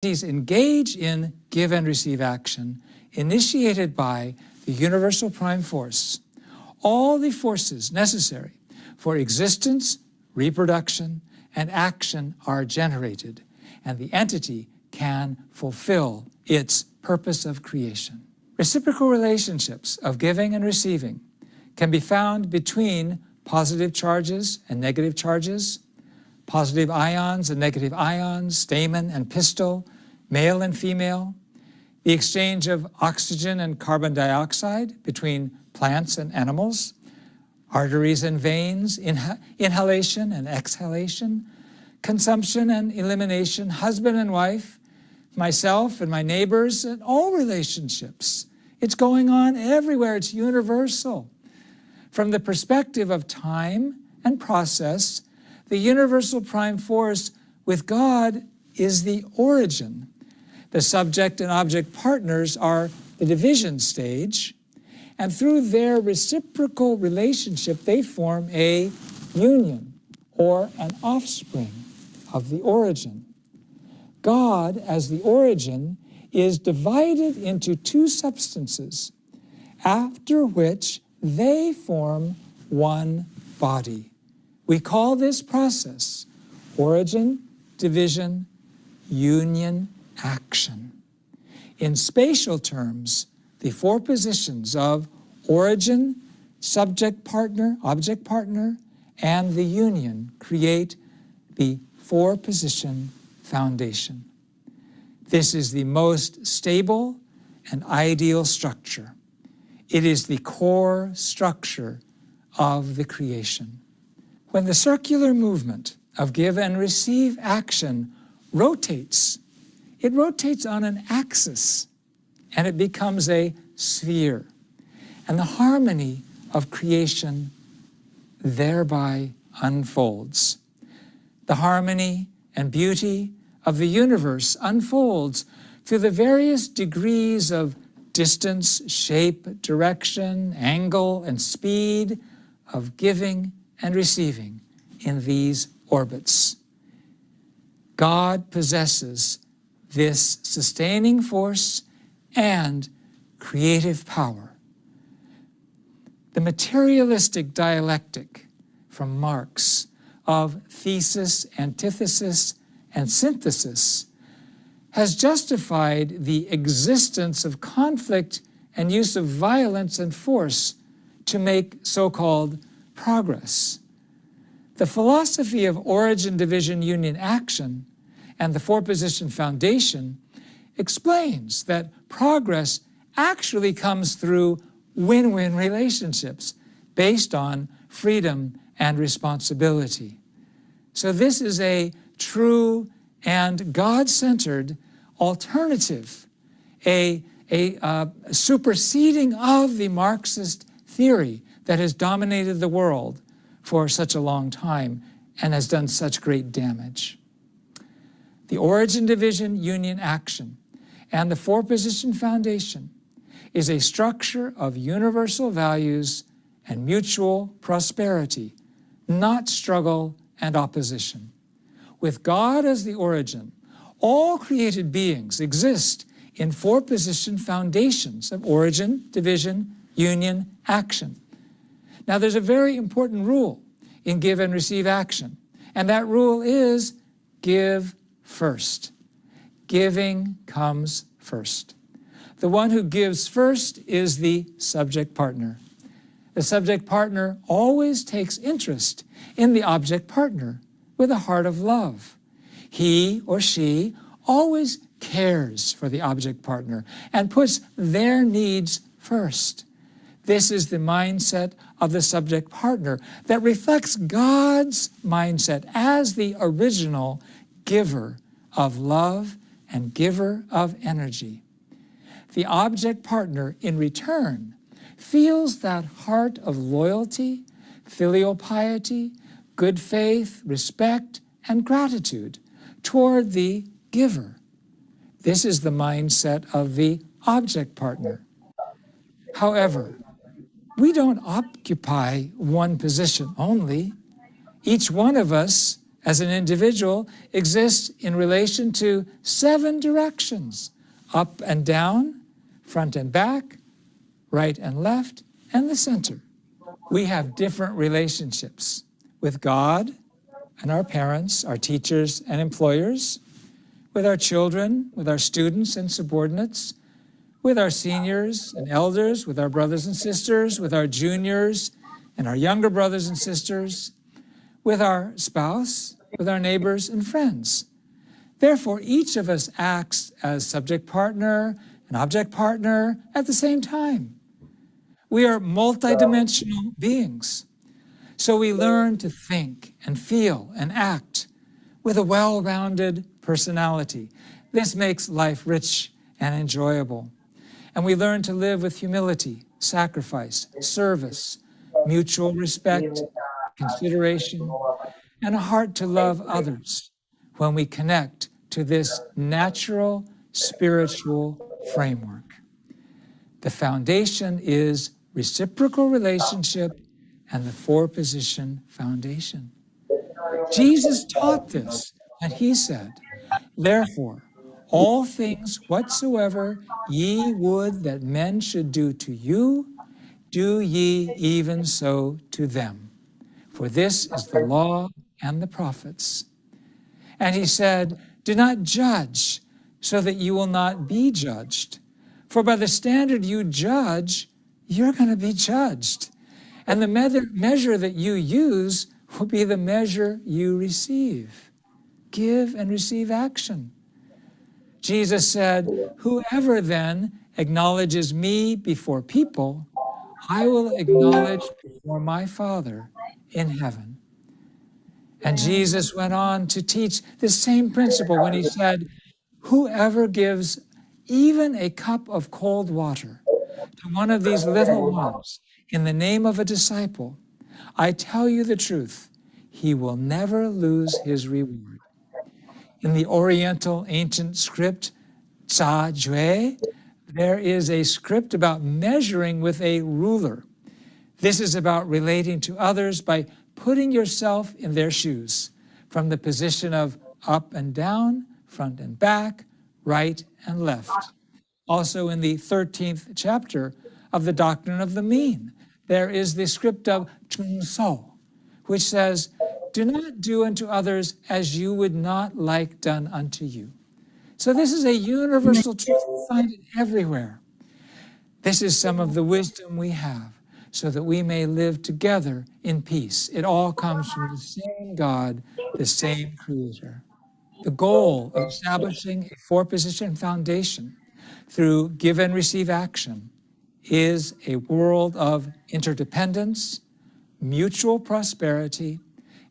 engage in give and receive action initiated by the universal prime force, all the forces necessary for existence, reproduction, and action are generated, and the entity can fulfill its purpose of creation. Reciprocal relationships of giving and receiving can be found between positive charges and negative charges, positive ions and negative ions, stamen and pistil, male and female, the exchange of oxygen and carbon dioxide between plants and animals, arteries and veins, inhalation and exhalation, consumption and elimination, husband and wife, myself and my neighbors, and all relationships. It's going on everywhere. It's universal. From the perspective of time and process, the universal prime force with God is the origin. The subject and object partners are the division stage, and through their reciprocal relationship, they form a union or an offspring of the origin. God, as the origin, is divided into two substances, after which they form one body. We call this process origin, division, union, action. In spatial terms, the four positions of origin, subject partner, object partner, and the union create the four-position foundation. This is the most stable and ideal structure. It is the core structure of the creation. When the circular movement of give and receive action rotates, it rotates on an axis, and it becomes a sphere. And the harmony of creation thereby unfolds. The harmony and beauty of the universe unfolds through the various degrees of distance, shape, direction, angle, and speed of giving and receiving in these orbits. God possesses this sustaining force and creative power. The materialistic dialectic from Marx of thesis, antithesis, and synthesis has justified the existence of conflict and use of violence and force to make so-called progress. The philosophy of origin, division, union, action, and the four-position foundation explains that progress actually comes through win-win relationships based on freedom and responsibility. So this is a true and God-centered alternative, a superseding of the Marxist theory that has dominated the world for such a long time and has done such great damage. The origin, division, union, action, and the four-position foundation is a structure of universal values and mutual prosperity, not struggle and opposition. With God as the origin, all created beings exist in four-position foundations of origin, division, union, action. Now, there's a very important rule in give and receive action, and that rule is give first. Giving comes first. The one who gives first is the subject partner. The subject partner always takes interest in the object partner with a heart of love. He or she always cares for the object partner and puts their needs first. This is the mindset of the subject partner that reflects God's mindset as the original giver of love and giver of energy. The object partner, in return, feels that heart of loyalty, filial piety, good faith, respect, and gratitude toward the giver. This is the mindset of the object partner. However, we don't occupy one position only. Each one of us as an individual, exists in relation to 7 directions: up and down, front and back, right and left, and the center. We have different relationships with God and our parents, our teachers and employers, with our children, with our students and subordinates, with our seniors and elders, with our brothers and sisters, with our juniors and our younger brothers and sisters, with our spouse, with our neighbors and friends. Therefore, each of us acts as subject partner and object partner at the same time. We are multidimensional beings. So we learn to think and feel and act with a well-rounded personality. This makes life rich and enjoyable. And we learn to live with humility, sacrifice, service, mutual respect, consideration, and a heart to love others when we connect to this natural spiritual framework. The foundation is reciprocal relationship and the 4-position foundation. Jesus taught this, and he said, "Therefore, all things whatsoever ye would that men should do to you, do ye even so to them. For this is the law and the prophets." And he said, "Do not judge, so that you will not be judged. For by the standard you judge, you're going to be judged. And the measure that you use will be the measure you receive." Give and receive action. Jesus said, "Whoever then acknowledges me before people, I will acknowledge before my Father in heaven." And Jesus went on to teach this same principle when he said, "Whoever gives even a cup of cold water to one of these little ones in the name of a disciple, I tell you the truth, he will never lose his reward." In the Oriental ancient script, Tsa Jue, there is a script about measuring with a ruler. This is about relating to others by putting yourself in their shoes, from the position of up and down, front and back, right and left. Also in the 13th chapter of the Doctrine of the Mean, there is the script of Chung So, which says, "Do not do unto others as you would not like done unto you." So this is a universal truth. We find it everywhere. This is some of the wisdom we have so that we may live together in peace. It all comes from the same God, the same Creator. The goal of establishing a 4-position foundation through give and receive action is a world of interdependence, mutual prosperity,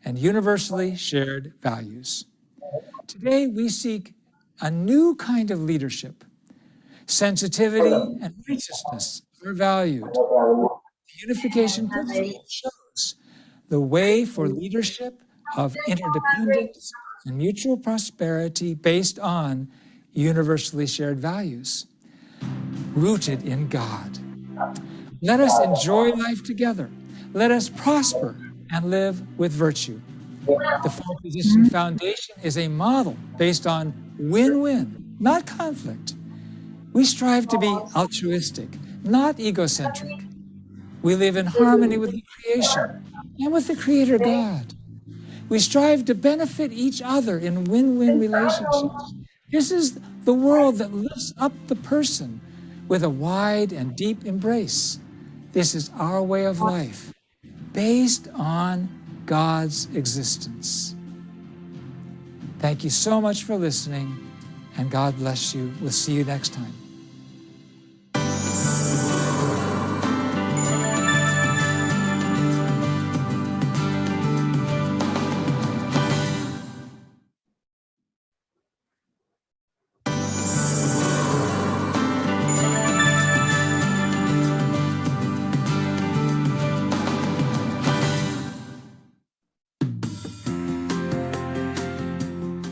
and universally shared values. Today, we seek a new kind of leadership. Sensitivity and righteousness are valued. The Unification Principle shows the way for leadership of interdependence and mutual prosperity based on universally shared values, rooted in God. Let us enjoy life together. Let us prosper and live with virtue. The 4-position foundation is a model based on win-win, not conflict. We strive to be altruistic, not egocentric. We live in harmony with the creation and with the Creator God. We strive to benefit each other in win-win relationships. This is the world that lifts up the person with a wide and deep embrace. This is our way of life, based on God's existence. Thank you so much for listening, and God bless you. We'll see you next time.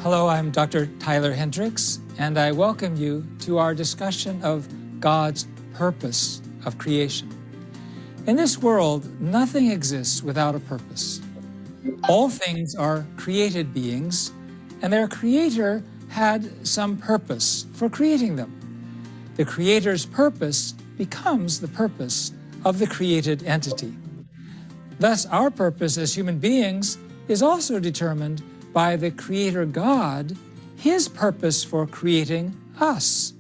Hello, I'm Dr. Tyler Hendricks, and I welcome you to our discussion of God's purpose of creation. In this world, nothing exists without a purpose. All things are created beings, and their creator had some purpose for creating them. The creator's purpose becomes the purpose of the created entity. Thus, our purpose as human beings is also determined by the Creator God, His purpose for creating us.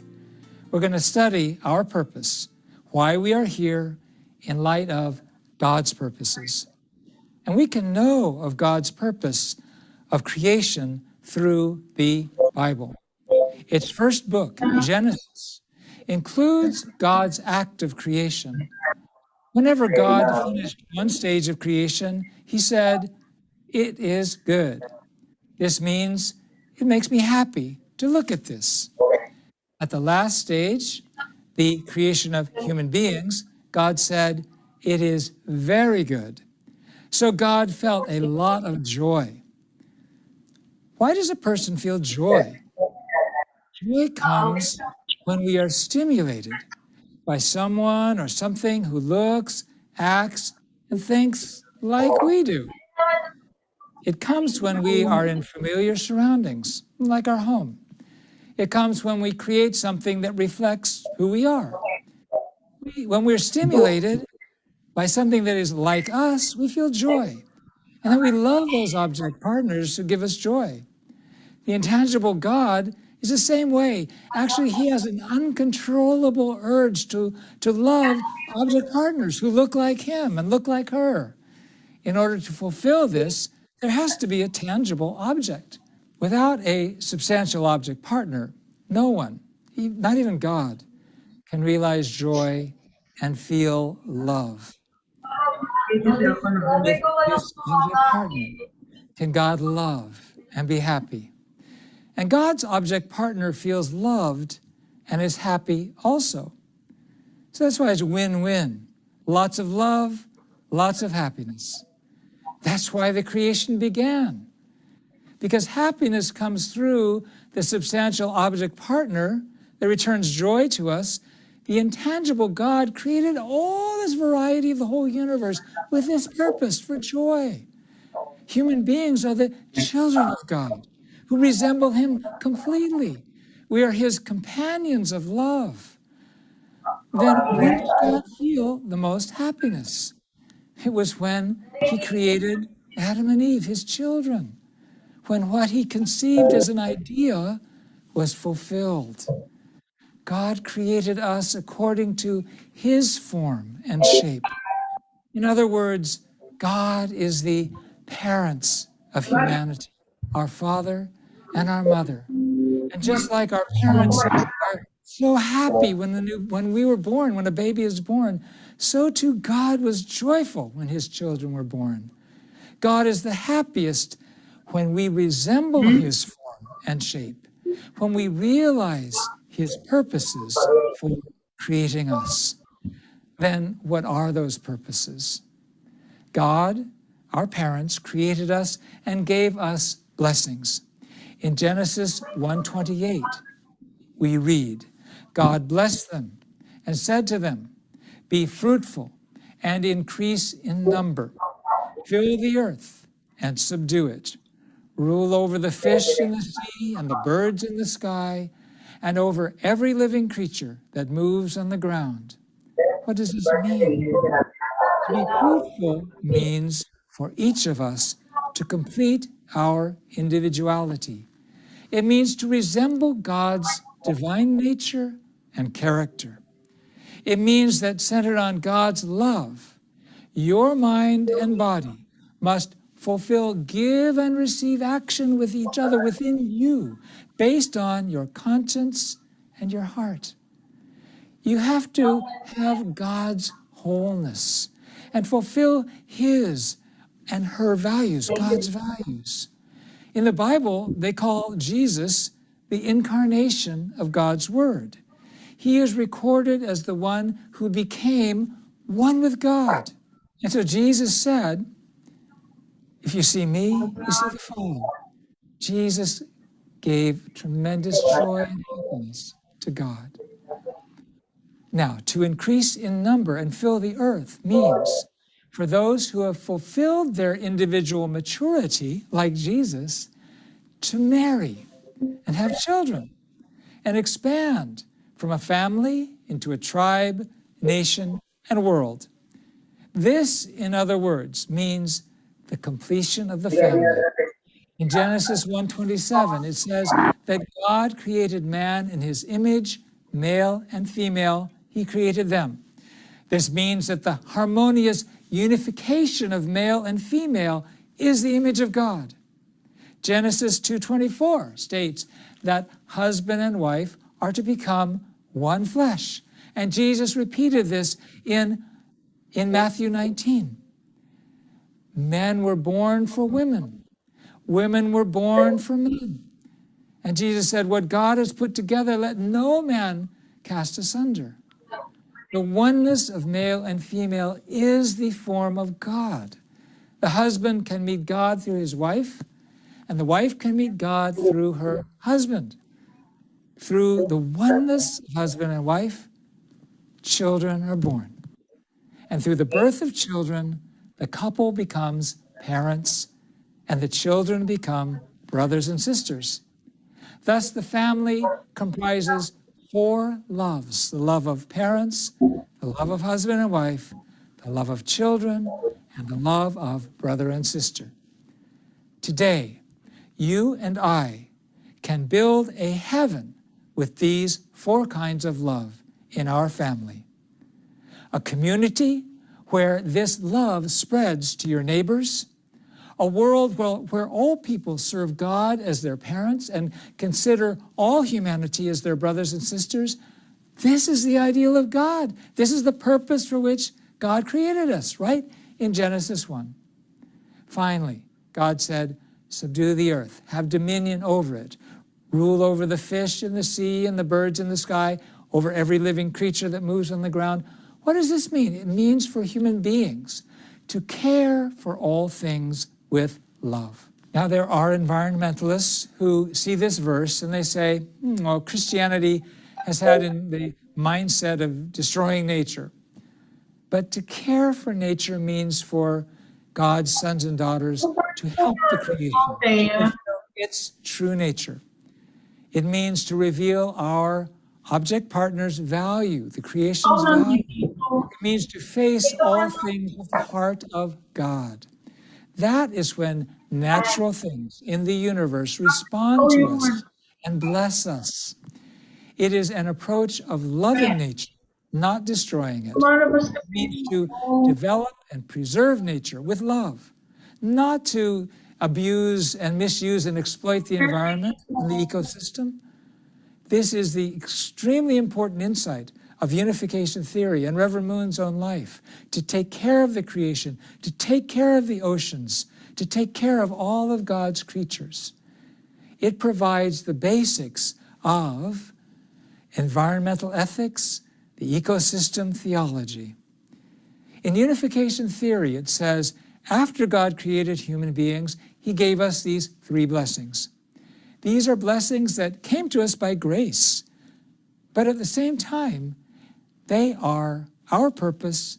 We're going to study our purpose, why we are here, in light of God's purposes. And we can know of God's purpose of creation through the Bible. Its first book, Genesis, includes God's act of creation. Whenever God finished one stage of creation, He said, "It is good." This means it makes me happy to look at this. At the last stage, the creation of human beings, God said, "It is very good." So God felt a lot of joy. Why does a person feel joy? Joy comes when we are stimulated by someone or something who looks, acts, and thinks like we do. It comes when we are in familiar surroundings, like our home. It comes when we create something that reflects who we are. When we're stimulated by something that is like us, we feel joy. And then we love those object partners who give us joy. The intangible God is the same way. Actually, He has an uncontrollable urge to love object partners who look like Him and look like her. In order to fulfill this, there has to be a tangible object. Without a substantial object partner, no one, not even God, can realize joy and feel love. Only with this object partner can God love and be happy. And God's object partner feels loved and is happy also. So that's why it's win-win. Lots of love, lots of happiness. That's why the creation began. Because happiness comes through the substantial object partner that returns joy to us. The intangible God created all this variety of the whole universe with this purpose for joy. Human beings are the children of God who resemble Him completely. We are His companions of love. Then when did God feel the most happiness? It was when He created Adam and Eve, His children, when what He conceived as an idea was fulfilled. God created us according to His form and shape. In other words, God is the parents of humanity, our father and our mother. And just like our parents are so happy when we were born, when a baby is born, so too God was joyful when His children were born. God is the happiest when we resemble His form and shape, when we realize His purposes for creating us. Then what are those purposes? God, our parents, created us and gave us blessings. In Genesis 1:28, we read, God blessed them and said to them, "Be fruitful and increase in number. Fill the earth and subdue it. Rule over the fish in the sea and the birds in the sky, and over every living creature that moves on the ground." What does this mean? To be fruitful means for each of us to complete our individuality. It means to resemble God's divine nature and character. It means that centered on God's love, your mind and body must fulfill give and receive action with each other within you based on your conscience and your heart. You have to have God's wholeness and fulfill His and her values, God's values. In the Bible, they call Jesus the incarnation of God's Word. He is recorded as the one who became one with God. And so Jesus said, "If you see me, you see the Father." Jesus gave tremendous joy and happiness to God. Now, to increase in number and fill the earth means for those who have fulfilled their individual maturity, like Jesus, to marry and have children and expand from a family into a tribe, nation, and world. This, in other words, means the completion of the family. In Genesis 1:27, it says that God created man in his image, male and female, he created them. This means that the harmonious unification of male and female is the image of God. Genesis 2:24 states that husband and wife are to become one flesh. And Jesus repeated this in Matthew 19. Men were born for women. Women were born for men. And Jesus said, what God has put together, let no man cast asunder. The oneness of male and female is the form of God. The husband can meet God through his wife, and the wife can meet God through her husband. Through the oneness of husband and wife, children are born. And through the birth of children, the couple becomes parents, and the children become brothers and sisters. Thus, the family comprises 4 loves: the love of parents, the love of husband and wife, the love of children, and the love of brother and sister. Today, you and I can build a heaven with these 4 kinds of love in our family. A community where this love spreads to your neighbors, a world where all people serve God as their parents and consider all humanity as their brothers and sisters. This is the ideal of God. This is the purpose for which God created us, right? In Genesis 1. Finally, God said, subdue the earth, have dominion over it, rule over the fish in the sea and the birds in the sky, over every living creature that moves on the ground. What does this mean? It means for human beings to care for all things with love. Now, there are environmentalists who see this verse and they say, well, Christianity has had in the mindset of destroying nature. But to care for nature means for God's sons and daughters to help the creation fulfill its true nature. It means to reveal our object partner's value, the creation's value. It means to face all things with the heart of God. That is when natural things in the universe respond to us and bless us. It is an approach of loving nature, not destroying it. It means to develop and preserve nature with love, not to abuse and misuse and exploit the environment and the ecosystem. This is the extremely important insight of unification theory and Reverend Moon's own life, to take care of the creation, to take care of the oceans, to take care of all of God's creatures. It provides the basics of environmental ethics, the ecosystem theology. In unification theory, it says, after God created human beings, he gave us these 3 blessings. These are blessings that came to us by grace, but at the same time, they are our purpose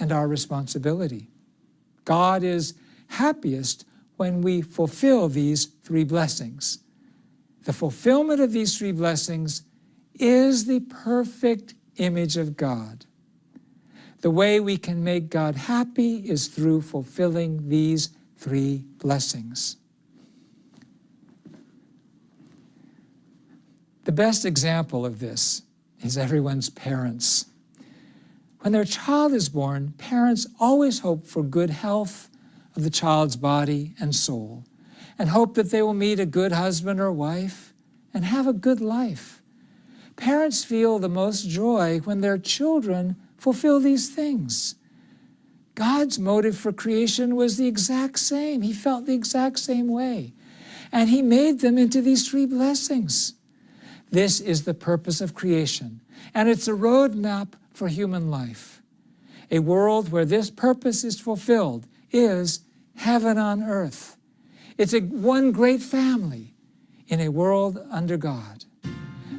and our responsibility. God is happiest when we fulfill these 3 blessings. The fulfillment of these 3 blessings is the perfect image of God. The way we can make God happy is through fulfilling these 3 blessings. The best example of this is everyone's parents. When their child is born, parents always hope for good health of the child's body and soul, and hope that they will meet a good husband or wife and have a good life. Parents feel the most joy when their children fulfill these things. God's motive for creation was the exact same. He felt the exact same way. And he made them into these 3 blessings. This is the purpose of creation, and it's a roadmap for human life. A world where this purpose is fulfilled is heaven on earth. It's one great family in a world under God.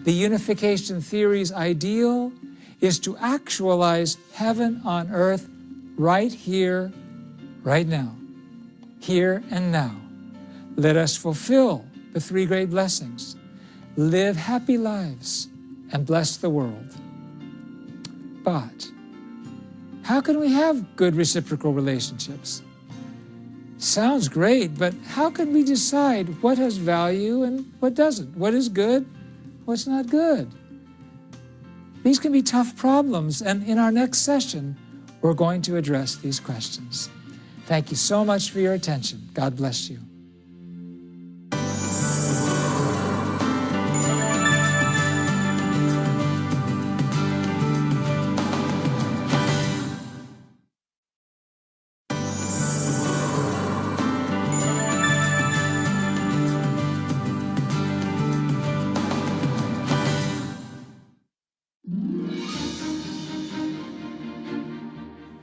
The unification theory's ideal is to actualize heaven on earth right here, right now, here and now. Let us fulfill the three great blessings, live happy lives, and bless the world. But how can we have good reciprocal relationships? Sounds great, but how can we decide what has value and what doesn't? What is good, what's not good? These can be tough problems, and in our next session, we're going to address these questions. Thank you so much for your attention. God bless you.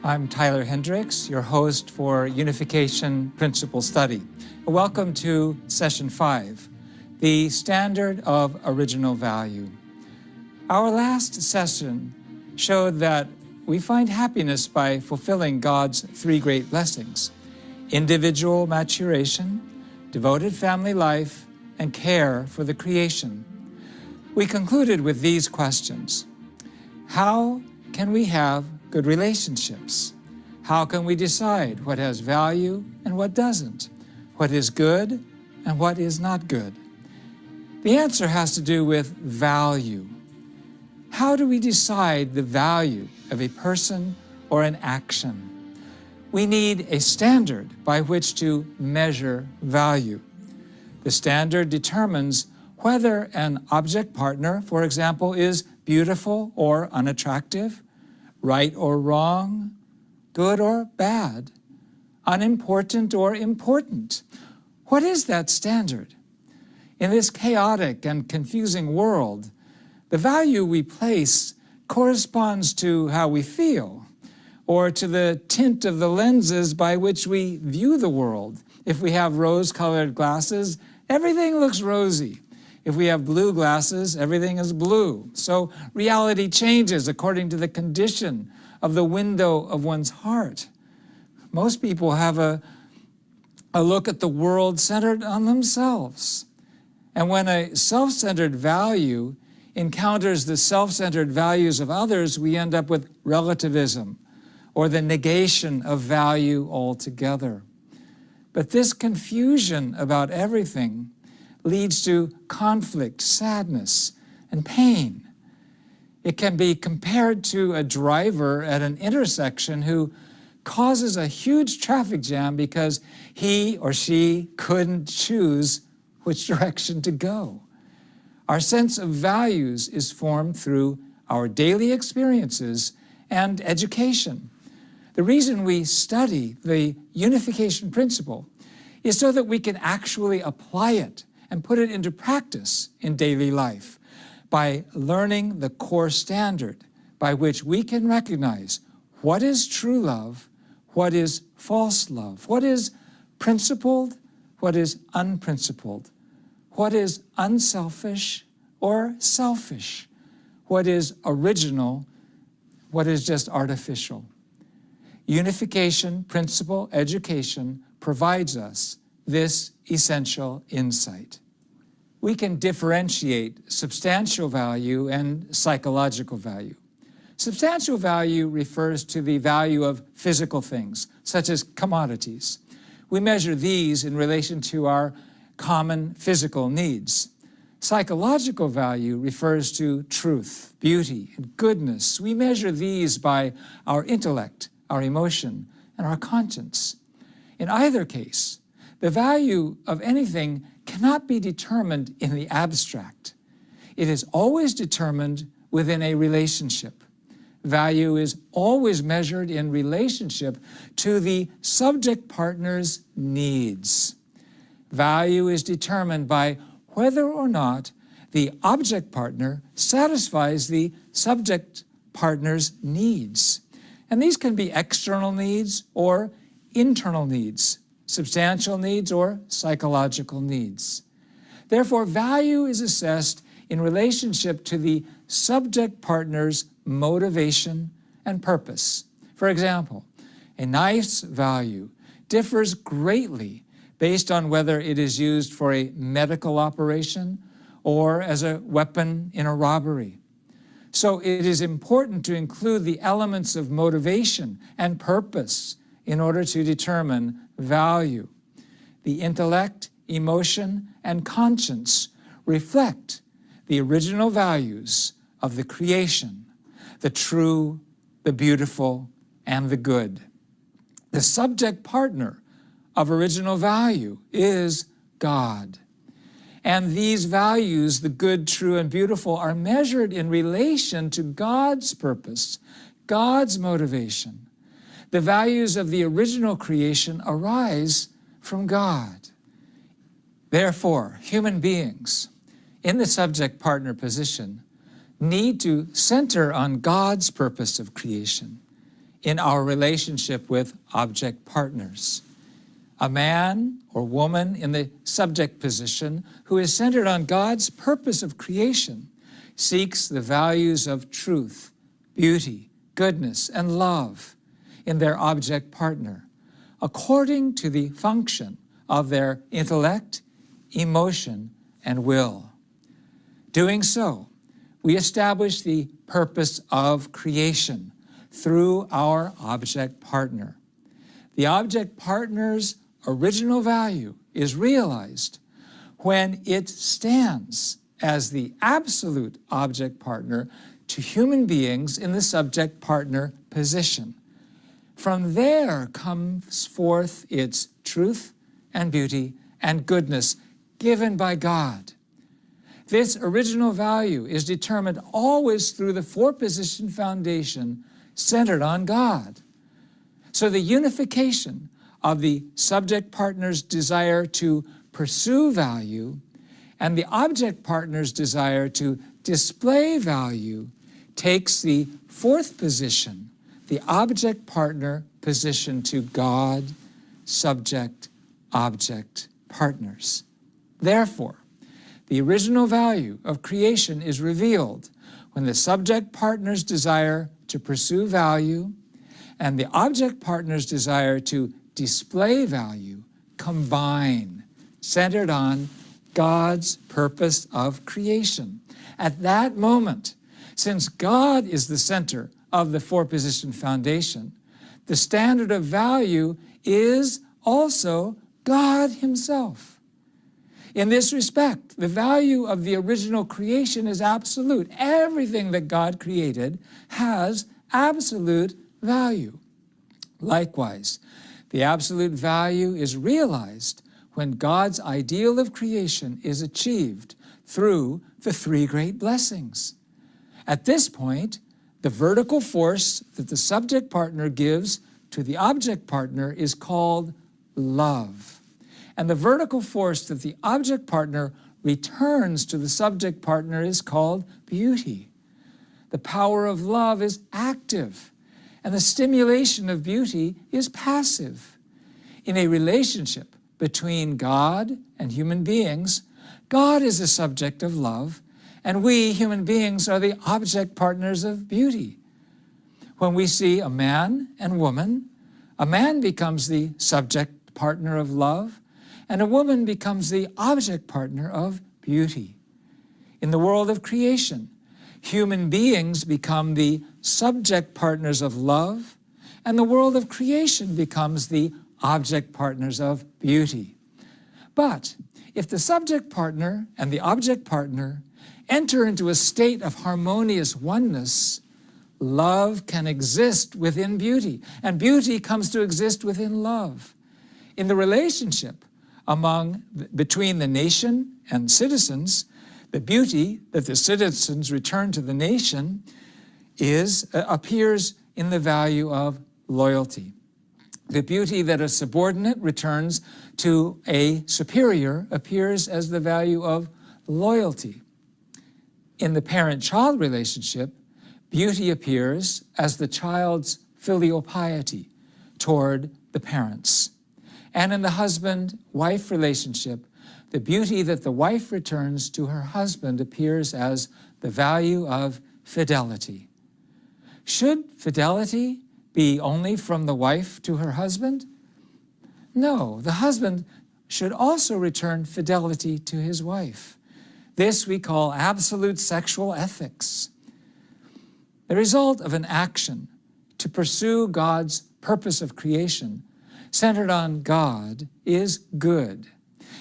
I'm Tyler Hendricks, your host for Unification Principle Study. Welcome to Session 5, the Standard of Original Value. Our last session showed that we find happiness by fulfilling God's three great blessings: individual maturation, devoted family life, and care for the creation. We concluded with these questions. How can we have good relationships? How can we decide what has value and what doesn't? What is good and what is not good? The answer has to do with value. How do we decide the value of a person or an action? We need a standard by which to measure value. The standard determines whether an object partner, for example, is beautiful or unattractive, right or wrong, good or bad, unimportant or important. What is that standard? In this chaotic and confusing world, the value we place corresponds to how we feel, or to the tint of the lenses by which we view the world. If we have rose-colored glasses, everything looks rosy. If we have blue glasses, everything is blue. So reality changes according to the condition of the window of one's heart. Most people have a look at the world centered on themselves. And when a self-centered value encounters the self-centered values of others, we end up with relativism, or the negation of value altogether. But this confusion about everything leads to conflict, sadness, and pain. It can be compared to a driver at an intersection who causes a huge traffic jam because he or she couldn't choose which direction to go. Our sense of values is formed through our daily experiences and education. The reason we study the Unification Principle is so that we can actually apply it and put it into practice in daily life by learning the core standard by which we can recognize what is true love, what is false love, what is principled, what is unprincipled, what is unselfish or selfish, what is original, what is just artificial. Unification Principle education provides us this essential insight. We can differentiate substantial value and psychological value. Substantial value refers to the value of physical things, such as commodities. We measure these in relation to our common physical needs. Psychological value refers to truth, beauty, and goodness. We measure these by our intellect, our emotion, and our conscience. In either case, the value of anything cannot be determined in the abstract. It is always determined within a relationship. Value is always measured in relationship to the subject partner's needs. Value is determined by whether or not the object partner satisfies the subject partner's needs. And these can be external needs or internal needs, substantial needs or psychological needs. Therefore, value is assessed in relationship to the subject partner's motivation and purpose. For example, A knife's value differs greatly based on whether it is used for a medical operation or as a weapon in a robbery. So it is important to include the elements of motivation and purpose in order to determine value. The intellect, emotion, and conscience reflect the original values of the creation, the true, the beautiful, and the good. The subject partner of original value is God. And these values, the good, true, and beautiful, are measured in relation to God's purpose, God's motivation. The values of the original creation arise from God. Therefore, human beings in the subject-partner position need to center on God's purpose of creation in our relationship with object partners. A man or woman in the subject position who is centered on God's purpose of creation seeks the values of truth, beauty, goodness, and love in their object partner, according to the function of their intellect, emotion, and will. Doing so, we establish the purpose of creation through our object partner. The object partner's original value is realized when it stands as the absolute object partner to human beings in the subject partner position. From there comes forth its truth and beauty and goodness given by God. This original value is determined always through the four-position foundation centered on God. So the unification of the subject partner's desire to pursue value and the object partner's desire to display value takes the fourth position, the object partner position, to God, subject, object partners. Therefore, the original value of creation is revealed when the subject partner's desire to pursue value and the object partner's desire to display value combine, centered on God's purpose of creation. At that moment, since God is the center of the four-position foundation, the standard of value is also God Himself. In this respect, the value of the original creation is absolute. Everything that God created has absolute value. Likewise, the absolute value is realized when God's ideal of creation is achieved through the three great blessings. At this point, the vertical force that the subject partner gives to the object partner is called love. And the vertical force that the object partner returns to the subject partner is called beauty. The power of love is active, and the stimulation of beauty is passive. In a relationship between God and human beings, God is the subject of love, and we, human beings, are the object partners of beauty. When we see a man and woman, a man becomes the subject partner of love, and a woman becomes the object partner of beauty. In the world of creation, human beings become the subject partners of love, and the world of creation becomes the object partners of beauty. But if the subject partner and the object partner enter into a state of harmonious oneness, love can exist within beauty, and beauty comes to exist within love. In the relationship between the nation and citizens, the beauty that the citizens return to the nation appears in the value of loyalty. The beauty that a subordinate returns to a superior appears as the value of loyalty. In the parent-child relationship, beauty appears as the child's filial piety toward the parents. And in the husband-wife relationship, the beauty that the wife returns to her husband appears as the value of fidelity. Should fidelity be only from the wife to her husband? No, the husband should also return fidelity to his wife. This we call absolute sexual ethics. The result of an action to pursue God's purpose of creation centered on God is good.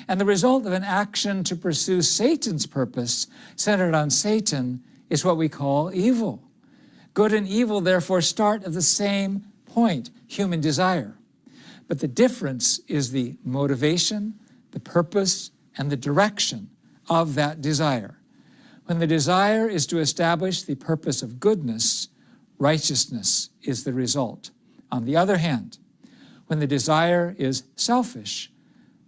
And the result of an action to pursue Satan's purpose centered on Satan is what we call evil. Good and evil, therefore, start at the same point, human desire. But the difference is the motivation, the purpose, and the direction of that desire. When the desire is to establish the purpose of goodness, righteousness is the result. On the other hand, when the desire is selfish,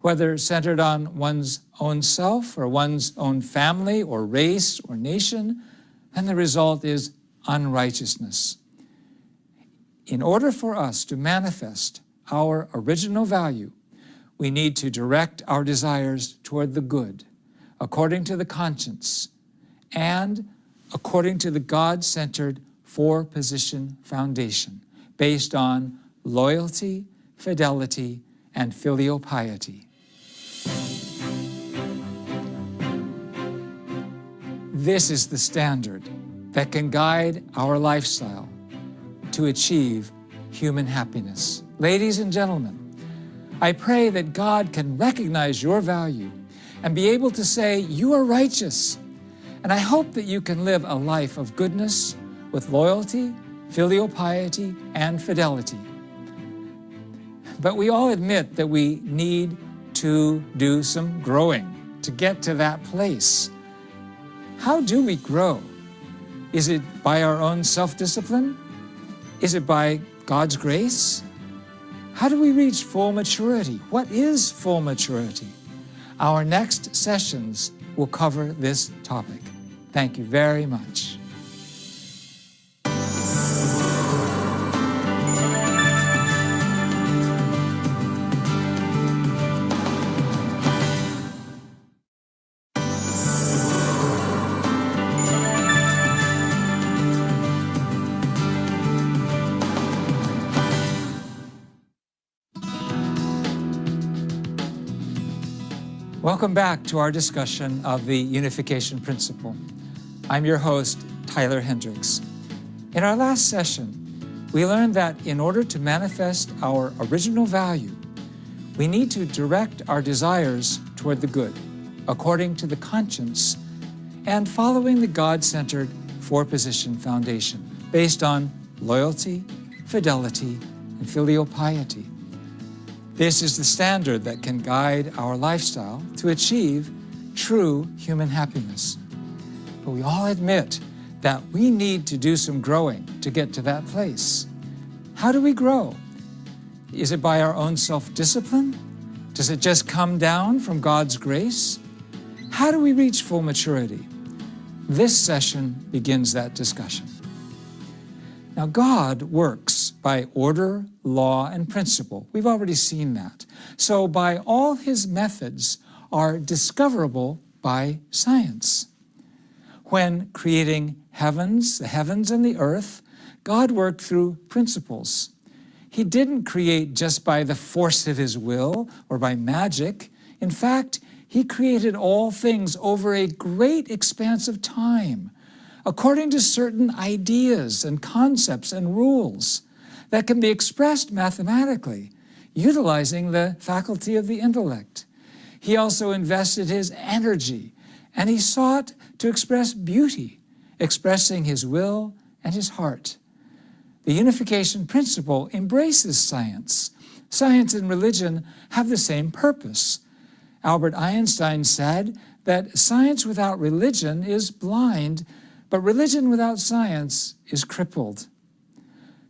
whether centered on one's own self or one's own family or race or nation, then the result is unrighteousness. In order for us to manifest our original value, we need to direct our desires toward the good, according to the conscience, and according to the God-centered four-position foundation, based on loyalty, fidelity, and filial piety. This is the standard that can guide our lifestyle to achieve human happiness. Ladies and gentlemen, I pray that God can recognize your value and be able to say, you are righteous. And I hope that you can live a life of goodness with loyalty, filial piety, and fidelity. But we all admit that we need to do some growing to get to that place. How do we grow? Is it by our own self-discipline? Is it by God's grace? How do we reach full maturity? What is full maturity? Our next sessions will cover this topic. Thank you very much. Welcome back to our discussion of the Unification Principle. I'm your host, Tyler Hendricks. In our last session, we learned that in order to manifest our original value, we need to direct our desires toward the good, according to the conscience, and following the God-centered four-position foundation, based on loyalty, fidelity, and filial piety. This is the standard that can guide our lifestyle to achieve true human happiness. But we all admit that we need to do some growing to get to that place. How do we grow? Is it by our own self-discipline? Does it just come down from God's grace? How do we reach full maturity? This session begins that discussion. Now, God works by order, law, and principle. We've already seen that. So by all his methods are discoverable by science. When creating the heavens and the earth, God worked through principles. He didn't create just by the force of his will or by magic. In fact, he created all things over a great expanse of time, according to certain ideas and concepts and rules that can be expressed mathematically, utilizing the faculty of the intellect. He also invested his energy, and he sought to express beauty, expressing his will and his heart. The Unification Principle embraces science. Science and religion have the same purpose. Albert Einstein said that science without religion is blind, but religion without science is crippled.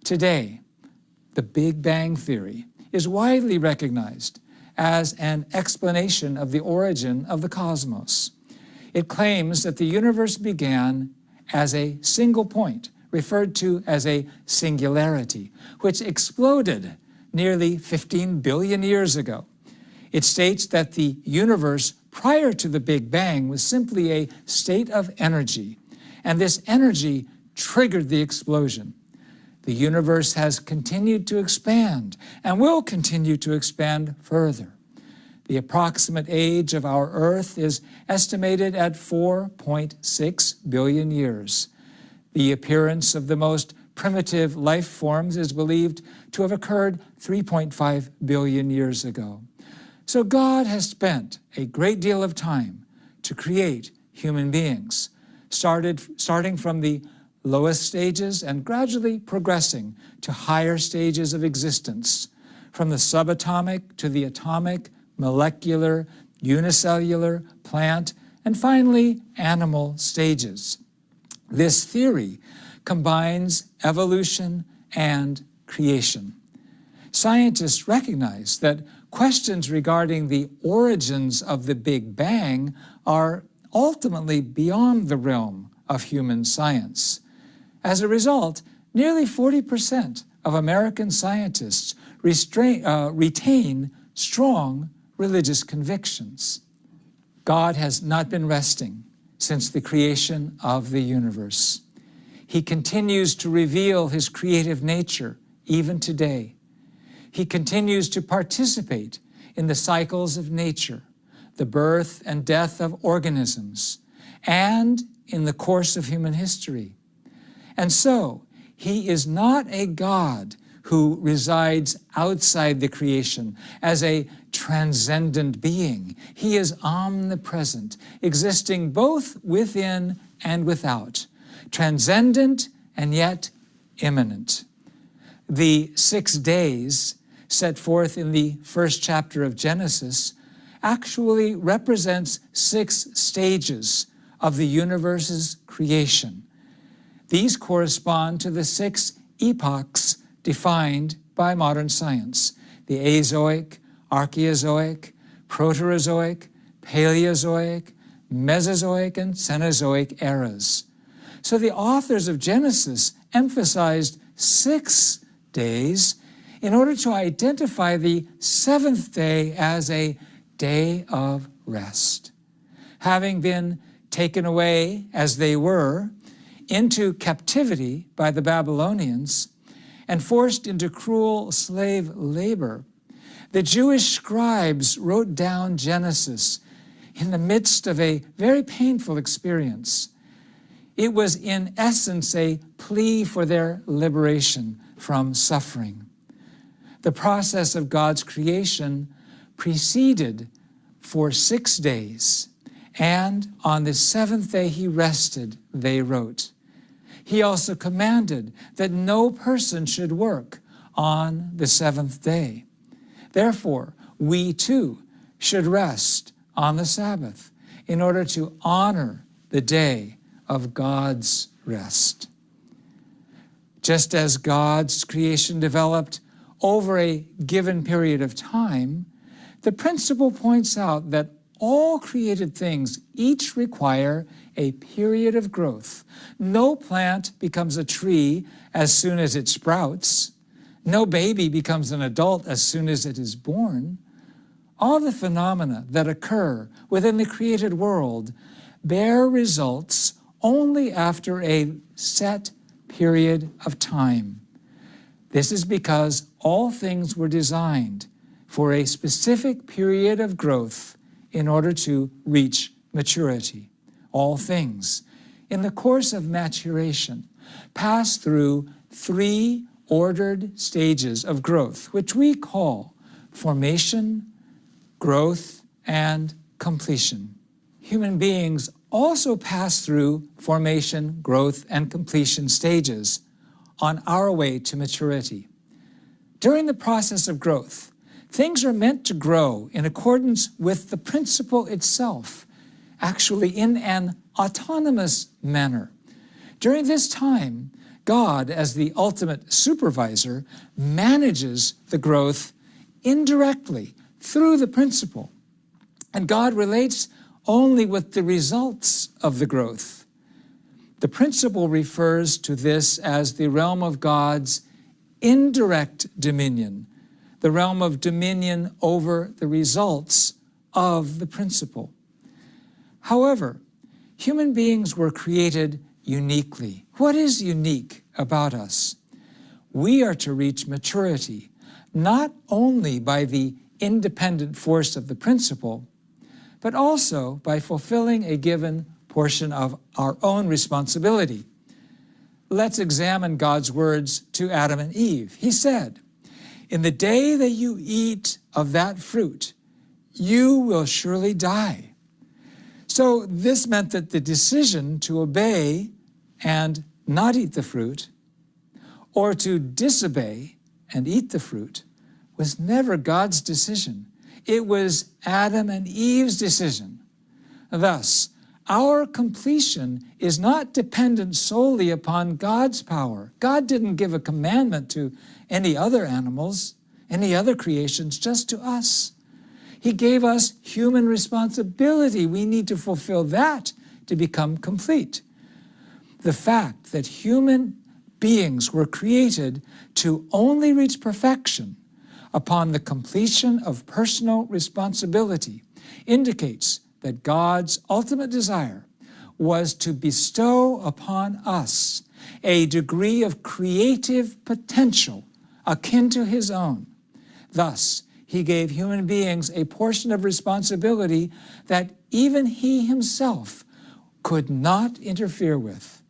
Today, the Big Bang Theory is widely recognized as an explanation of the origin of the cosmos. It claims that the universe began as a single point, referred to as a singularity, which exploded nearly 15 billion years ago. It states that the universe prior to the Big Bang was simply a state of energy, and this energy triggered the explosion. the universe has continued to expand and will continue to expand further. The approximate age of our Earth is estimated at 4.6 billion years. The appearance of the most primitive life forms is believed to have occurred 3.5 billion years ago. So God has spent a great deal of time to create human beings, starting from the lowest stages and gradually progressing to higher stages of existence, from the subatomic to the atomic, molecular, unicellular, plant, and finally animal stages. This theory combines evolution and creation. Scientists recognize that questions regarding the origins of the Big Bang are ultimately beyond the realm of human science. As a result, nearly 40% of American scientists retain strong religious convictions. God has not been resting since the creation of the universe. He continues to reveal his creative nature even today. He continues to participate in the cycles of nature, the birth and death of organisms, and in the course of human history. And so, he is not a God who resides outside the creation as a transcendent being. He is omnipresent, existing both within and without, transcendent and yet immanent. The 6 days set forth in the first chapter of Genesis actually represents 6 stages of the universe's creation. These correspond to the 6 epochs defined by modern science: the Azoic, Archaeozoic, Proterozoic, Paleozoic, Mesozoic, and Cenozoic eras. So the authors of Genesis emphasized 6 days in order to identify the 7th day as a day of rest. Having been taken away, as they were, into captivity by the Babylonians and forced into cruel slave labor, the Jewish scribes wrote down Genesis in the midst of a very painful experience. It was in essence a plea for their liberation from suffering. The process of God's creation proceeded for 6 days, and on the 7th day he rested, they wrote. He also commanded that no person should work on the 7th day. Therefore, we too should rest on the Sabbath in order to honor the day of God's rest. Just as God's creation developed over a given period of time, the principle points out that all created things each require a period of growth. No plant becomes a tree as soon as it sprouts. No baby becomes an adult as soon as it is born. All the phenomena that occur within the created world bear results only after a set period of time. This is because all things were designed for a specific period of growth in order to reach maturity. All things, in the course of maturation, pass through 3 ordered stages of growth, which we call formation, growth, and completion. Human beings also pass through formation, growth, and completion stages on our way to maturity. During the process of growth, things are meant to grow in accordance with the principle itself, actually in an autonomous manner. During this time, God, as the ultimate supervisor, manages the growth indirectly through the principle. And God relates only with the results of the growth. The principle refers to this as the realm of God's indirect dominion, the realm of dominion over the results of the principle. However, human beings were created uniquely. What is unique about us? We are to reach maturity, not only by the independent force of the principle, but also by fulfilling a given portion of our own responsibility. Let's examine God's words to Adam and Eve. He said, "In the day that you eat of that fruit, you will surely die." So this meant that the decision to obey and not eat the fruit, or to disobey and eat the fruit, was never God's decision. It was Adam and Eve's decision. Thus, our completion is not dependent solely upon God's power. God didn't give a commandment to any other animals, any other creations, just to us. He gave us human responsibility. We need to fulfill that to become complete. The fact that human beings were created to only reach perfection upon the completion of personal responsibility indicates that God's ultimate desire was to bestow upon us a degree of creative potential akin to his own. Thus, he gave human beings a portion of responsibility that even he himself could not interfere with.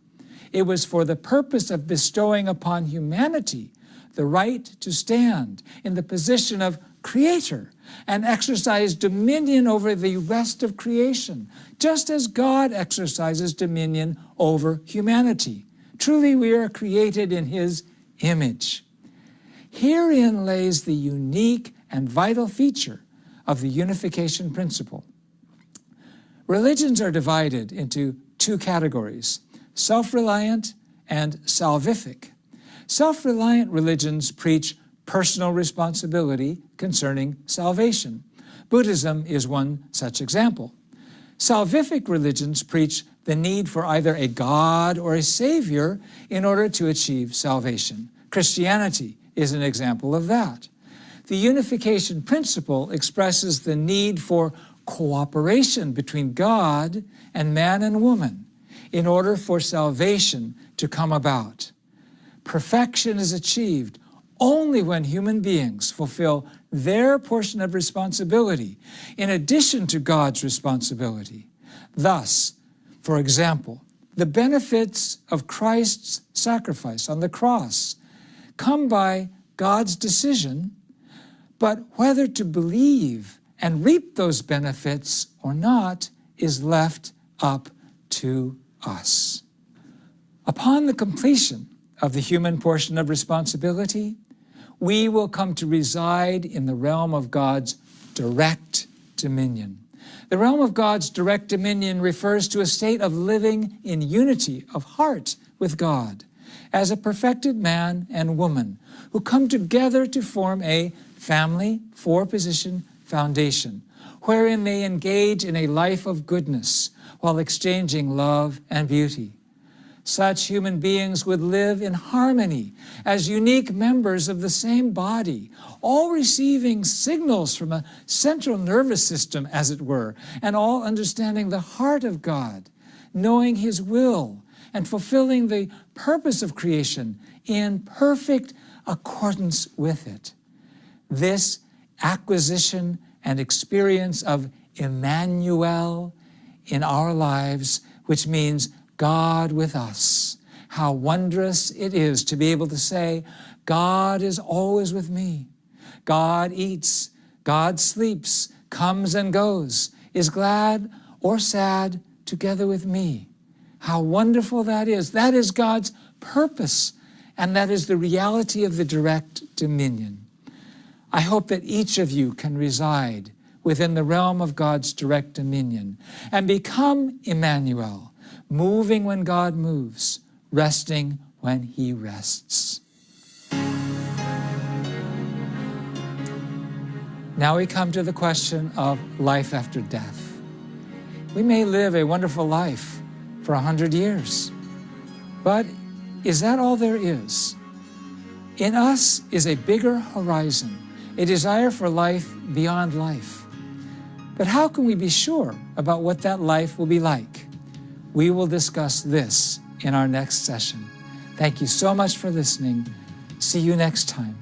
It was for the purpose of bestowing upon humanity the right to stand in the position of creator and exercise dominion over the rest of creation, just as God exercises dominion over humanity. Truly, we are created in his image. Herein lays the unique and vital feature of the unification principle. Religions are divided into two categories: self-reliant and salvific. Self-reliant religions preach personal responsibility concerning salvation. Buddhism is one such example. Salvific religions preach the need for either a God or a Savior in order to achieve salvation. Christianity is an example of that. The unification principle expresses the need for cooperation between God and man and woman in order for salvation to come about. Perfection is achieved only when human beings fulfill their portion of responsibility in addition to God's responsibility. Thus, for example, the benefits of Christ's sacrifice on the cross come by God's decision, but whether to believe and reap those benefits or not is left up to us. Upon the completion of the human portion of responsibility, we will come to reside in the realm of God's direct dominion. The realm of God's direct dominion refers to a state of living in unity of heart with God as a perfected man and woman who come together to form a family four-position foundation wherein they engage in a life of goodness while exchanging love and beauty. Such human beings would live in harmony as unique members of the same body, all receiving signals from a central nervous system, as it were, and all understanding the heart of God, knowing his will, and fulfilling the purpose of creation in perfect accordance with it. This acquisition and experience of Emmanuel in our lives, which means God with us. How wondrous it is to be able to say, God is always with me. God eats, God sleeps, comes and goes, is glad or sad together with me. How wonderful that is. That is God's purpose, and that is the reality of the direct dominion. I hope that each of you can reside within the realm of God's direct dominion and become Emmanuel, moving when God moves, resting when he rests. Now we come to the question of life after death. We may live a wonderful life for 100 years, but is that all there is? In us is a bigger horizon, a desire for life beyond life. But how can we be sure about what that life will be like? We will discuss this in our next session. Thank you so much for listening. See you next time.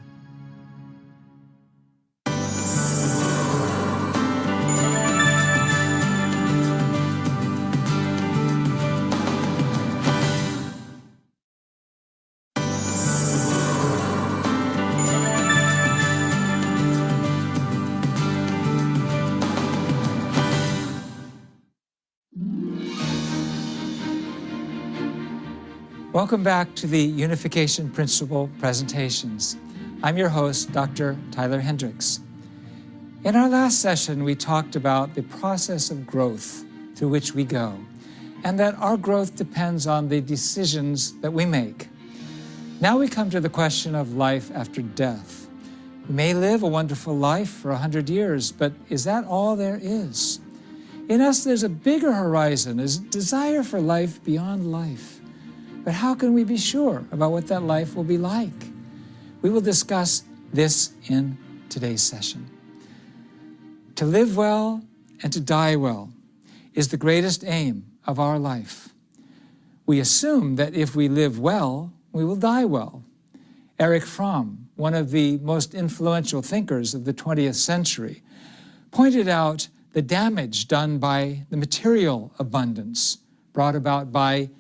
Welcome back to the Unification Principle presentations. I'm your host, Dr. Tyler Hendricks. In our last session, we talked about the process of growth through which we go, and that our growth depends on the decisions that we make. Now we come to the question of life after death. We may live a wonderful life for 100 years, but is that all there is? In us, there's a bigger horizon, a desire for life beyond life. But how can we be sure about what that life will be like? We will discuss this in today's session. To live well and to die well is the greatest aim of our life. We assume that if we live well, we will die well. Erich Fromm, one of the most influential thinkers of the 20th century, pointed out the damage done by the material abundance brought about by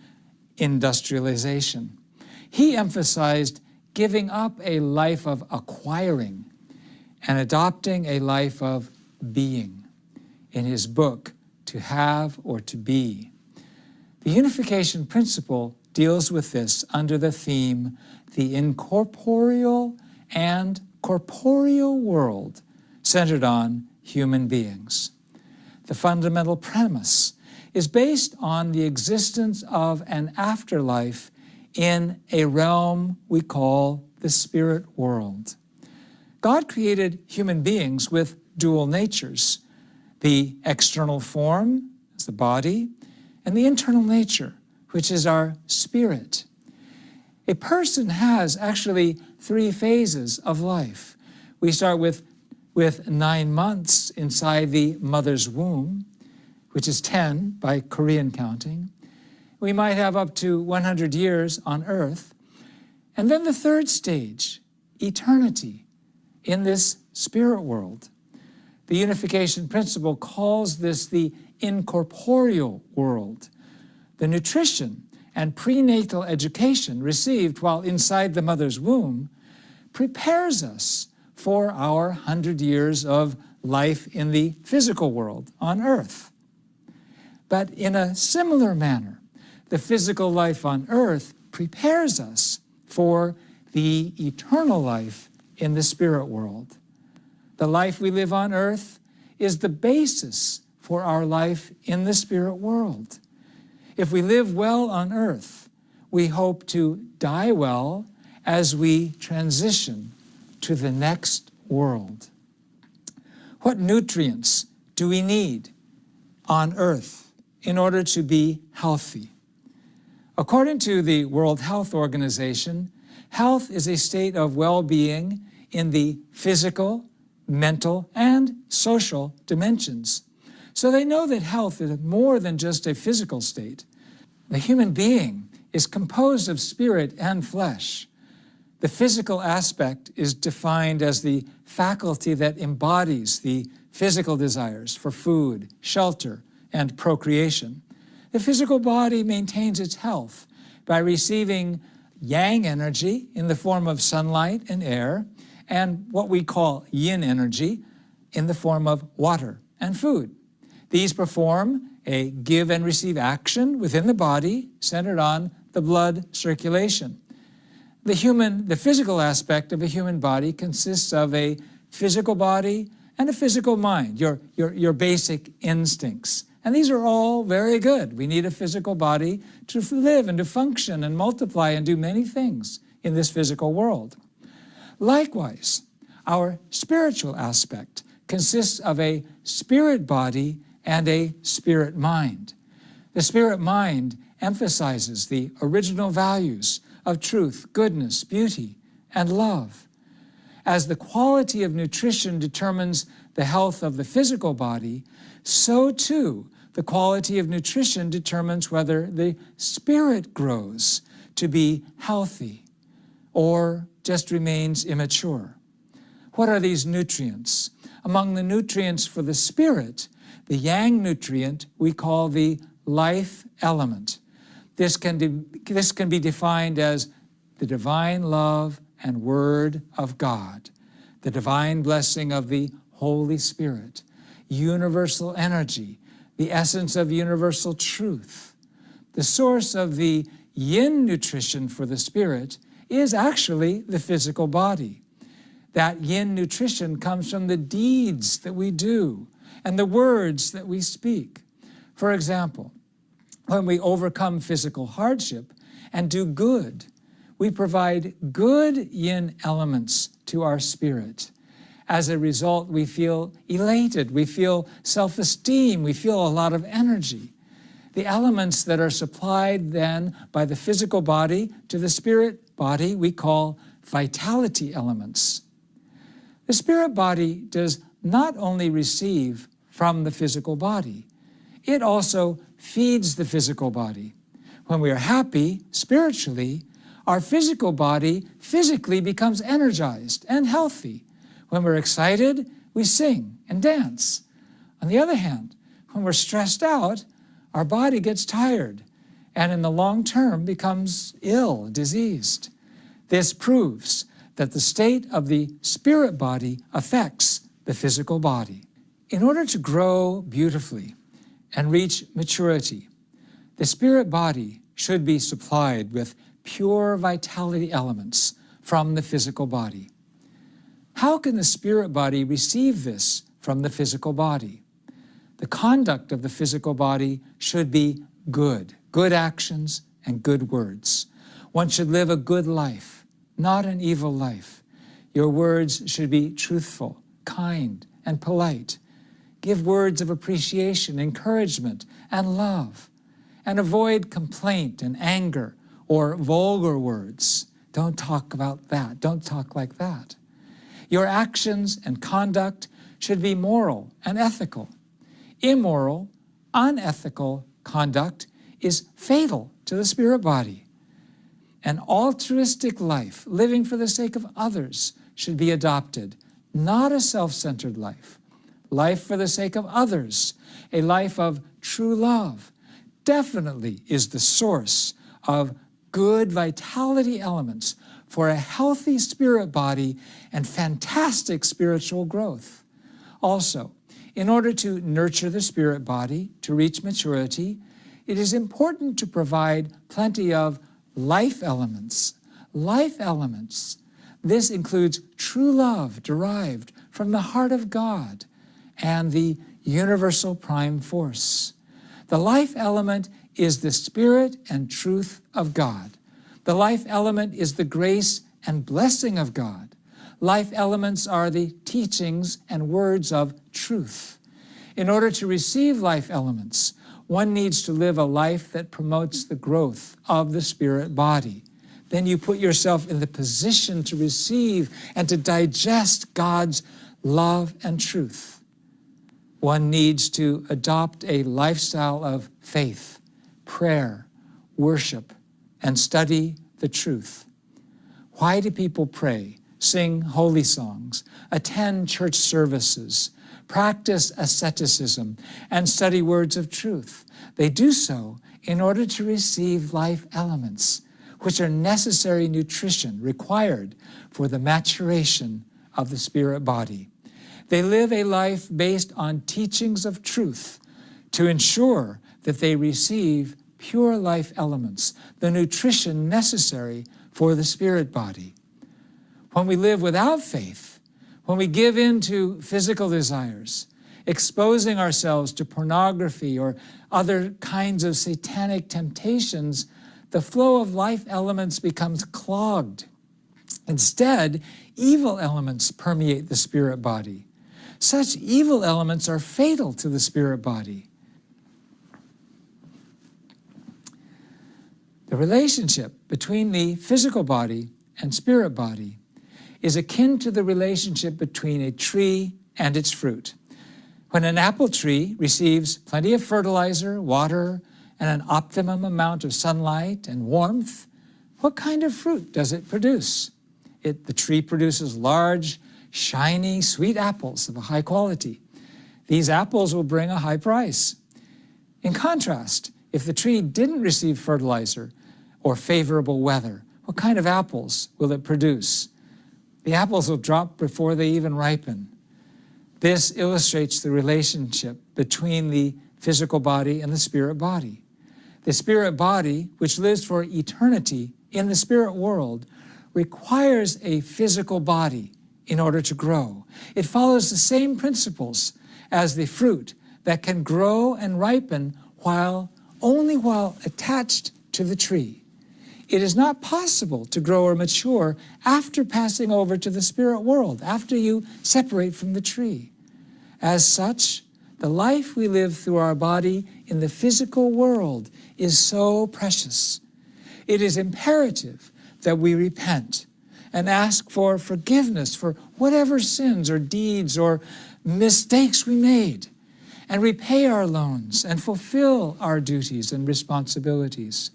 industrialization. He emphasized giving up a life of acquiring and adopting a life of being in his book, To Have or to Be. The Unification Principle deals with this under the theme, the incorporeal and corporeal world centered on human beings. The fundamental premise is based on the existence of an afterlife in a realm we call the spirit world. God created human beings with dual natures, the external form, as the body, and the internal nature, which is our spirit. A person has actually 3 phases of life. We start with 9 months inside the mother's womb, which is 10 by Korean counting. We might have up to 100 years on earth. And then the 3rd stage, eternity in this spirit world. The Unification Principle calls this the incorporeal world. The nutrition and prenatal education received while inside the mother's womb prepares us for our 100 years of life in the physical world on earth. But in a similar manner, the physical life on earth prepares us for the eternal life in the spirit world. The life we live on earth is the basis for our life in the spirit world. If we live well on earth, we hope to die well as we transition to the next world. What nutrients do we need on earth in order to be healthy? According to the World Health Organization, health is a state of well-being in the physical, mental, and social dimensions. So they know that health is more than just a physical state. The human being is composed of spirit and flesh. The physical aspect is defined as the faculty that embodies the physical desires for food, shelter, and procreation. The physical body maintains its health by receiving yang energy in the form of sunlight and air, and what we call yin energy in the form of water and food. These perform a give and receive action within the body centered on the blood circulation. The physical aspect of a human body consists of a physical body and a physical mind, your basic instincts. And these are all very good. We need a physical body to live and to function and multiply and do many things in this physical world. Likewise, our spiritual aspect consists of a spirit body and a spirit mind. The spirit mind emphasizes the original values of truth, goodness, beauty, and love. As the quality of nutrition determines the health of the physical body, so too the quality of nutrition determines whether the spirit grows to be healthy or just remains immature. What are these nutrients? Among the nutrients for the spirit, the yang nutrient we call the life element. This can be defined as the divine love and word of God, the divine blessing of the Holy Spirit, universal energy, the essence of universal truth. The source of the yin nutrition for the spirit is actually the physical body. That yin nutrition comes from the deeds that we do and the words that we speak. For example, when we overcome physical hardship and do good, we provide good yin elements to our spirit. As a result, we feel elated, we feel self-esteem, we feel a lot of energy. The elements that are supplied then by the physical body to the spirit body we call vitality elements. The spirit body does not only receive from the physical body, it also feeds the physical body. When we are happy spiritually, our physical body physically becomes energized and healthy. When we're excited, we sing and dance. On the other hand, when we're stressed out, our body gets tired and in the long term becomes ill, diseased. This proves that the state of the spirit body affects the physical body. In order to grow beautifully and reach maturity, the spirit body should be supplied with pure vitality elements from the physical body. How can the spirit body receive this from the physical body? The conduct of the physical body should be good actions and good words. One should live a good life, not an evil life. Your words should be truthful, kind, and polite. Give words of appreciation, encouragement, and love. And avoid complaint and anger or vulgar words. Don't talk about that. Don't talk like that. Your actions and conduct should be moral and ethical. Immoral, unethical conduct is fatal to the spirit body. An altruistic life, living for the sake of others, should be adopted, not a self-centered life. Life for the sake of others, a life of true love, definitely is the source of good vitality elements for a healthy spirit body and fantastic spiritual growth. Also, in order to nurture the spirit body to reach maturity, it is important to provide plenty of life elements. Life elements. This includes true love derived from the heart of God and the universal prime force. The life element is the spirit and truth of God. The life element is the grace and blessing of God. Life elements are the teachings and words of truth. In order to receive life elements, one needs to live a life that promotes the growth of the spirit body. Then you put yourself in the position to receive and to digest God's love and truth. One needs to adopt a lifestyle of faith, prayer, worship, and study the truth. Why do people pray, sing holy songs, attend church services, practice asceticism, and study words of truth? They do so in order to receive life elements, which are necessary nutrition required for the maturation of the spirit body. They live a life based on teachings of truth to ensure that they receive pure life elements, the nutrition necessary for the spirit body. When we live without faith, when we give in to physical desires, exposing ourselves to pornography or other kinds of satanic temptations, the flow of life elements becomes clogged. Instead, evil elements permeate the spirit body. Such evil elements are fatal to the spirit body. The relationship between the physical body and spirit body is akin to the relationship between a tree and its fruit. When an apple tree receives plenty of fertilizer, water, and an optimum amount of sunlight and warmth, What kind of fruit does it produce? The tree produces large, shiny, sweet apples of a high quality. These apples will bring a high price. In contrast, if the tree didn't receive fertilizer or favorable weather, what kind of apples will it produce? The apples will drop before they even ripen. This illustrates the relationship between the physical body and the spirit body. The spirit body, which lives for eternity in the spirit world, requires a physical body in order to grow. It follows the same principles as the fruit that can grow and ripen only while attached to the tree. It is not possible to grow or mature after passing over to the spirit world, after you separate from the tree. As such, the life we live through our body in the physical world is so precious. It is imperative that we repent and ask for forgiveness for whatever sins or deeds or mistakes we made, and repay our loans and fulfill our duties and responsibilities.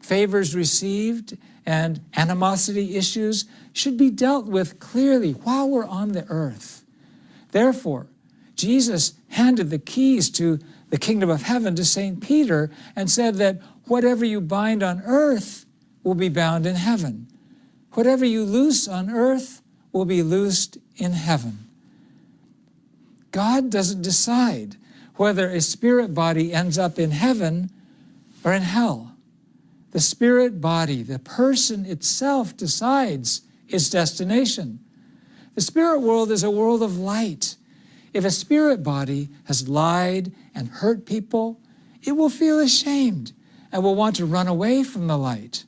Favors received and animosity issues should be dealt with clearly while we're on the earth. Therefore, Jesus handed the keys to the kingdom of heaven to St. Peter and said that whatever you bind on earth will be bound in heaven. Whatever you loose on earth will be loosed in heaven. God doesn't decide whether a spirit body ends up in heaven or in hell. The spirit body, the person itself, decides its destination. The spirit world is a world of light. If a spirit body has lied and hurt people, it will feel ashamed and will want to run away from the light.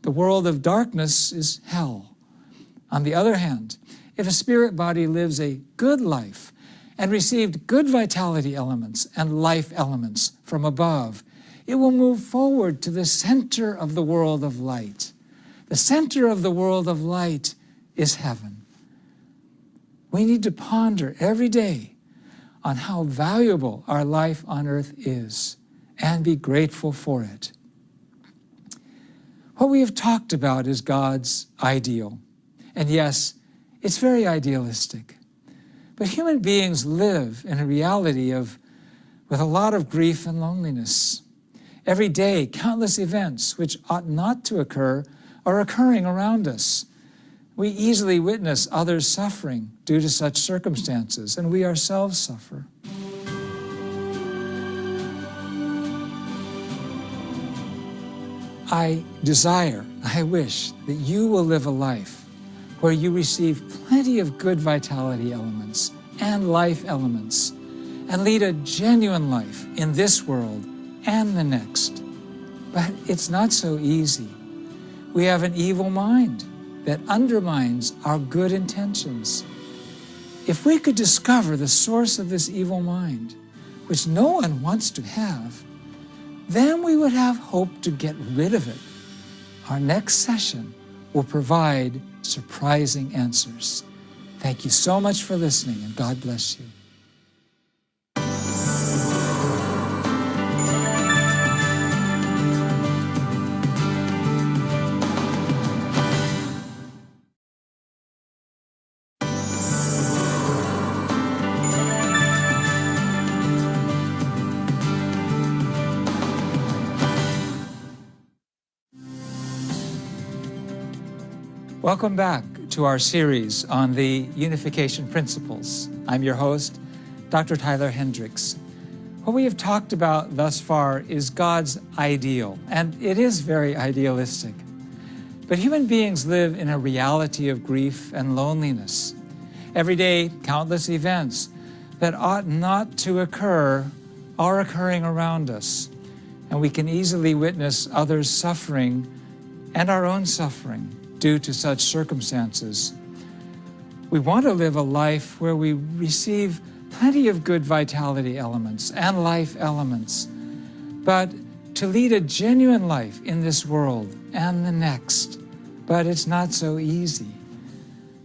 The world of darkness is hell. On the other hand, if a spirit body lives a good life and received good vitality elements and life elements from above, it will move forward to the center of the world of light. The center of the world of light is heaven. We need to ponder every day on how valuable our life on earth is and be grateful for it. What we have talked about is God's ideal. And yes, it's very idealistic. But human beings live in a reality with a lot of grief and loneliness. Every day, countless events which ought not to occur are occurring around us. We easily witness others suffering due to such circumstances, and we ourselves suffer. I wish that you will live a life where you receive plenty of good vitality elements and life elements, and lead a genuine life in this world and the next. But it's not so easy. We have an evil mind that undermines our good intentions. If we could discover the source of this evil mind, which no one wants to have, then we would have hope to get rid of it. Our next session will provide surprising answers. Thank you so much for listening, and God bless you. Welcome back to our series on the Unification Principles. I'm your host, Dr. Tyler Hendricks. What we have talked about thus far is God's ideal, and it is very idealistic. But human beings live in a reality of grief and loneliness. Every day, countless events that ought not to occur are occurring around us, and we can easily witness others suffering and our own suffering due to such circumstances. We want to live a life where we receive plenty of good vitality elements and life elements, but to lead a genuine life in this world and the next. But it's not so easy.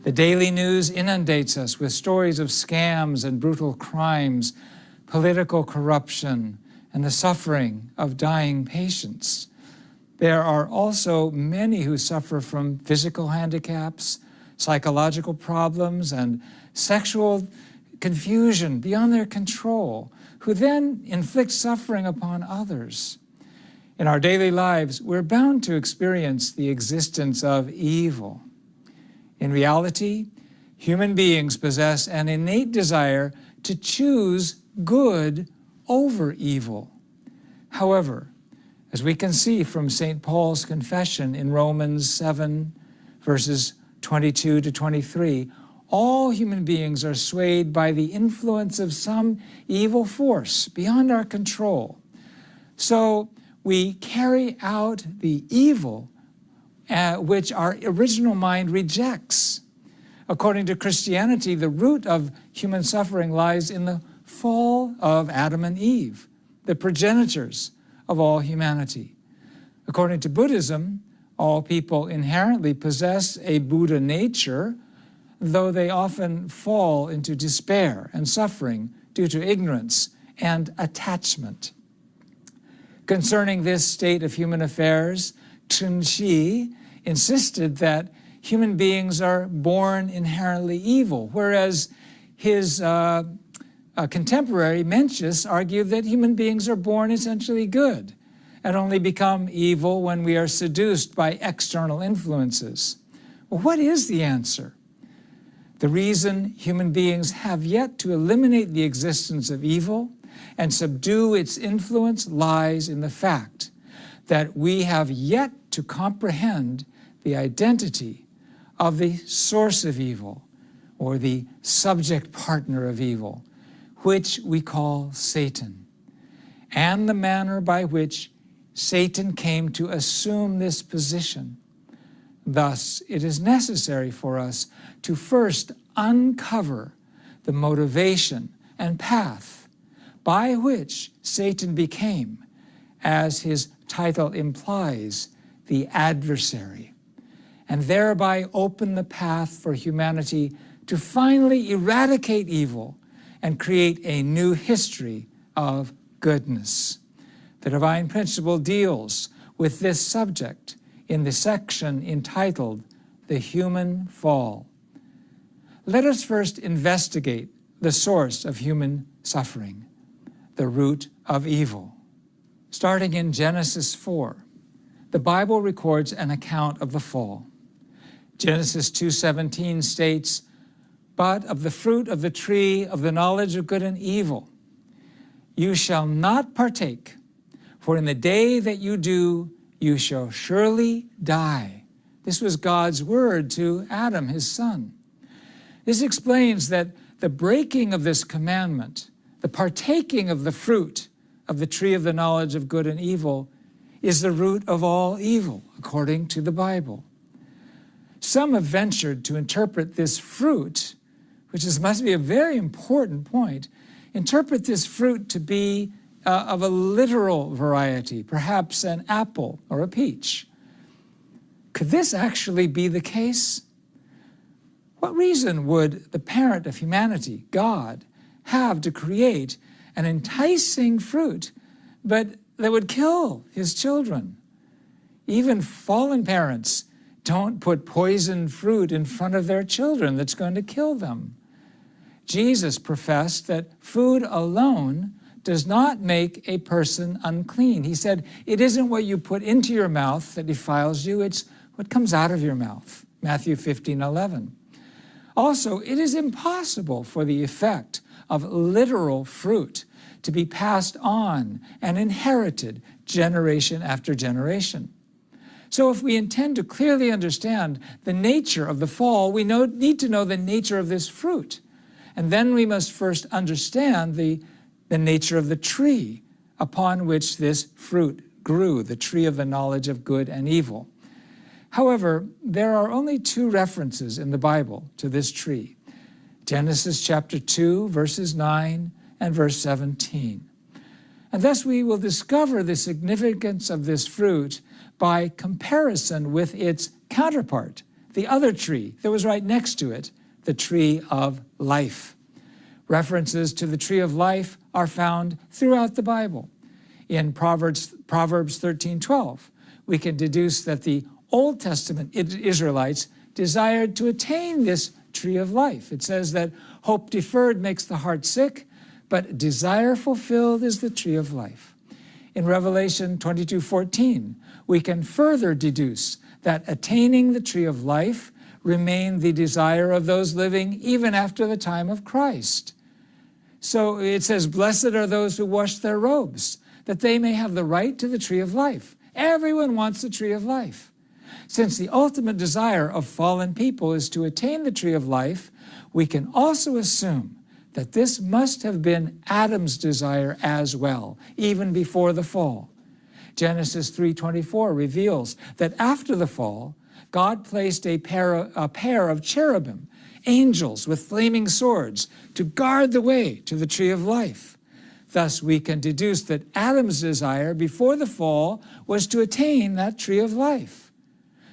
The daily news inundates us with stories of scams and brutal crimes, political corruption, and the suffering of dying patients. There are also many who suffer from physical handicaps, psychological problems, and sexual confusion beyond their control, who then inflict suffering upon others. In our daily lives, we're bound to experience the existence of evil. In reality, human beings possess an innate desire to choose good over evil. However, as we can see from St. Paul's confession in Romans 7, verses 22 to 23, all human beings are swayed by the influence of some evil force beyond our control. So we carry out the evil which our original mind rejects. According to Christianity, the root of human suffering lies in the fall of Adam and Eve, the progenitors of all humanity. According to Buddhism, all people inherently possess a Buddha nature, though they often fall into despair and suffering due to ignorance and attachment. Concerning this state of human affairs, Chun Shi insisted that human beings are born inherently evil, whereas his contemporary Mencius argued that human beings are born essentially good and only become evil when we are seduced by external influences. Well, what is the answer? The reason human beings have yet to eliminate the existence of evil and subdue its influence lies in the fact that we have yet to comprehend the identity of the source of evil, or the subject partner of evil, which we call Satan, and the manner by which Satan came to assume this position. Thus, it is necessary for us to first uncover the motivation and path by which Satan became, as his title implies, the adversary, and thereby open the path for humanity to finally eradicate evil and create a new history of goodness. The divine principle deals with this subject in the section entitled The Human Fall. Let us first investigate the source of human suffering, the root of evil. Starting in Genesis 4, the Bible records an account of the fall. Genesis 2:17 states, "But of the fruit of the tree of the knowledge of good and evil, you shall not partake, for in the day that you do, you shall surely die." This was God's word to Adam, his son. This explains that the breaking of this commandment, the partaking of the fruit of the tree of the knowledge of good and evil, is the root of all evil, according to the Bible. Some have ventured to interpret this fruit, which must be a very important point, interpret this fruit to be of a literal variety, perhaps an apple or a peach. Could this actually be the case? What reason would the parent of humanity, God, have to create an enticing fruit, but that would kill his children? Even fallen parents don't put poisoned fruit in front of their children that's going to kill them. Jesus professed that food alone does not make a person unclean. He said, it isn't what you put into your mouth that defiles you, it's what comes out of your mouth. Matthew 15:11. Also, it is impossible for the effect of literal fruit to be passed on and inherited generation after generation. So if we intend to clearly understand the nature of the fall, we need to know the nature of this fruit. And then we must first understand the nature of the tree upon which this fruit grew, the tree of the knowledge of good and evil. However, there are only two references in the Bible to this tree: Genesis chapter 2, verses 9 and verse 17. And thus we will discover the significance of this fruit by comparison with its counterpart, the other tree that was right next to it, the tree of life. References to the tree of life are found throughout the Bible. In Proverbs 13:12, we can deduce that the Old Testament Israelites desired to attain this tree of life. It says that hope deferred makes the heart sick, but desire fulfilled is the tree of life. In Revelation 22:14, we can further deduce that attaining the tree of life remained the desire of those living even after the time of Christ. So it says, "Blessed are those who wash their robes, that they may have the right to the tree of life." Everyone wants the tree of life. Since the ultimate desire of fallen people is to attain the tree of life, we can also assume that this must have been Adam's desire as well, even before the fall. Genesis 3:24 reveals that after the fall, God placed a pair of cherubim, angels with flaming swords, to guard the way to the tree of life. Thus, we can deduce that Adam's desire before the fall was to attain that tree of life.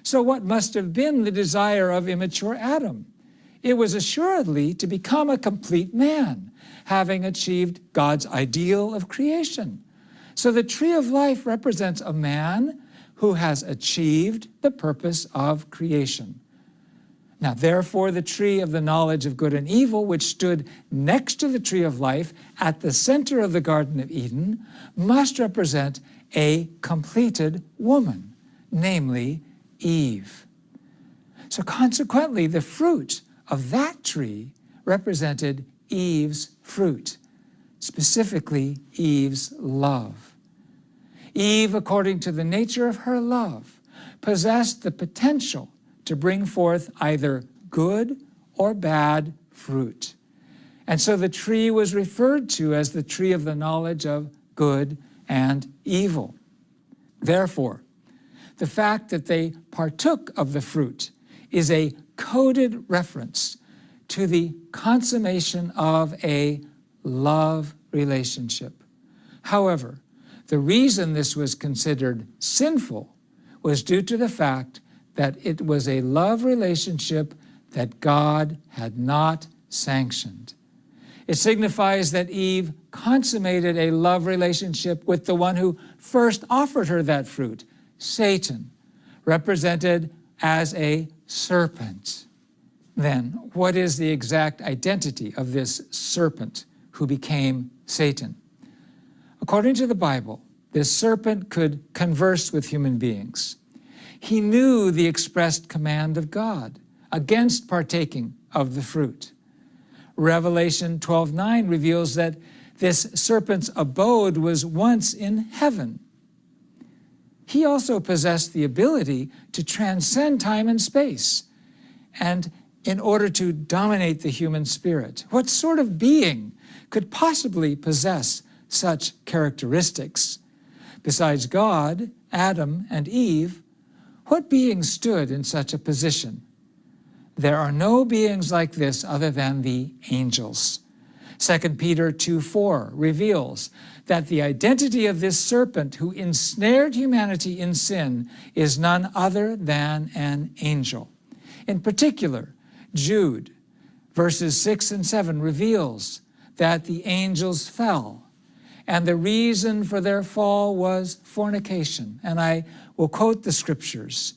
So what must have been the desire of immature Adam? It was assuredly to become a complete man, having achieved God's ideal of creation. So the tree of life represents a man who has achieved the purpose of creation. Now, therefore, the tree of the knowledge of good and evil, which stood next to the tree of life at the center of the Garden of Eden, must represent a completed woman, namely Eve. So consequently, the fruit of that tree represented Eve's fruit, specifically Eve's love. Eve, according to the nature of her love, possessed the potential to bring forth either good or bad fruit. And so the tree was referred to as the tree of the knowledge of good and evil. Therefore, the fact that they partook of the fruit is a coded reference to the consummation of a love relationship. However, the reason this was considered sinful was due to the fact that it was a love relationship that God had not sanctioned. It signifies that Eve consummated a love relationship with the one who first offered her that fruit, Satan, represented as a serpent. Then, what is the exact identity of this serpent who became Satan? According to the Bible, this serpent could converse with human beings. He knew the expressed command of God against partaking of the fruit. Revelation 12:9 reveals that this serpent's abode was once in heaven. He also possessed the ability to transcend time and space, and in order to dominate the human spirit. What sort of being could possibly possess such characteristics? Besides God, Adam, and Eve, what being stood in such a position? There are no beings like this other than the angels. 2 Peter 2:4 reveals that the identity of this serpent who ensnared humanity in sin is none other than an angel. In particular, Jude, verses 6 and 7 reveals that the angels fell, and the reason for their fall was fornication. And I will quote the scriptures.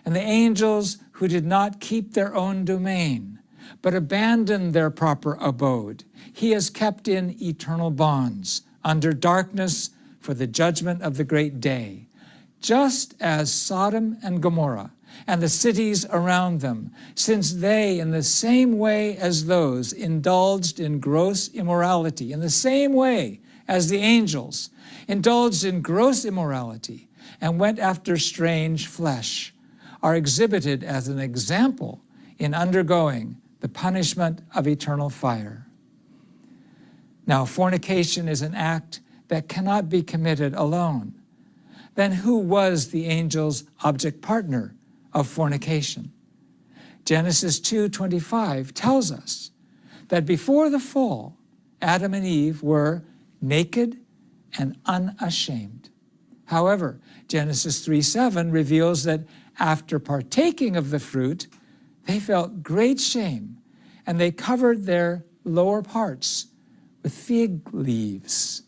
"And the angels who did not keep their own domain, but abandoned their proper abode, he has kept in eternal bonds, under darkness for the judgment of the great day, just as Sodom and Gomorrah and the cities around them, since they, in the same way as those, indulged in gross immorality, in the same way as the angels, indulged in gross immorality and went after strange flesh, are exhibited as an example in undergoing the punishment of eternal fire." Now, fornication is an act that cannot be committed alone. Then who was the angel's object partner of fornication? Genesis 2:25 tells us that before the fall, Adam and Eve were naked and unashamed. However, Genesis 3:7 reveals that after partaking of the fruit, they felt great shame, and they covered their lower parts with fig leaves.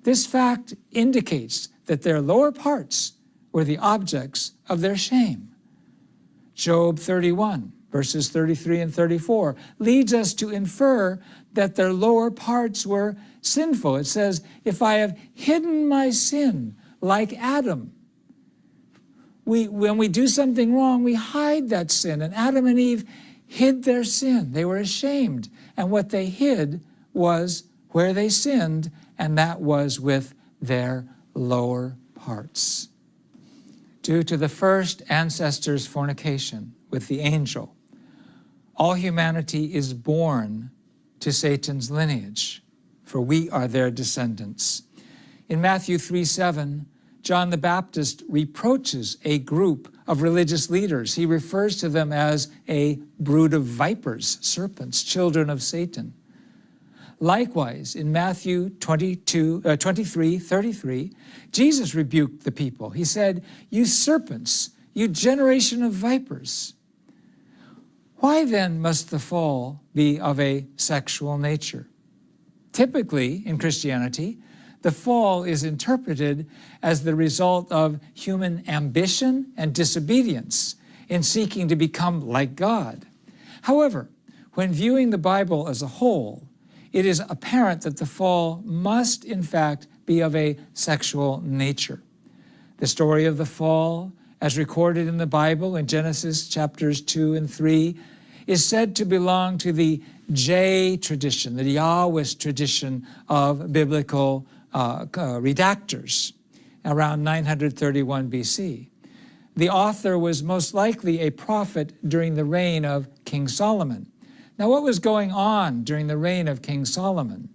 This fact indicates that their lower parts were the objects of their shame. Job 31, verses 33 and 34, leads us to infer that their lower parts were sinful. It says, if I have hidden my sin like Adam. When we do something wrong, we hide that sin. And Adam and Eve hid their sin. They were ashamed. And what they hid was where they sinned, and that was with their lower parts. Due to the first ancestor's fornication with the angel, all humanity is born to Satan's lineage, for we are their descendants. In Matthew 3:7, John the Baptist reproaches a group of religious leaders. He refers to them as a brood of vipers, serpents, children of Satan. Likewise, in Matthew 23:33, Jesus rebuked the people. He said, "You serpents, you generation of vipers." Why then must the fall be of a sexual nature? Typically, in Christianity, the fall is interpreted as the result of human ambition and disobedience in seeking to become like God. However, when viewing the Bible as a whole, it is apparent that the fall must, in fact, be of a sexual nature. The story of the fall, as recorded in the Bible in Genesis chapters 2 and 3, is said to belong to the J tradition, the Yahwist tradition of biblical redactors, around 931 BC. The author was most likely a prophet during the reign of King Solomon. Now, what was going on during the reign of King Solomon?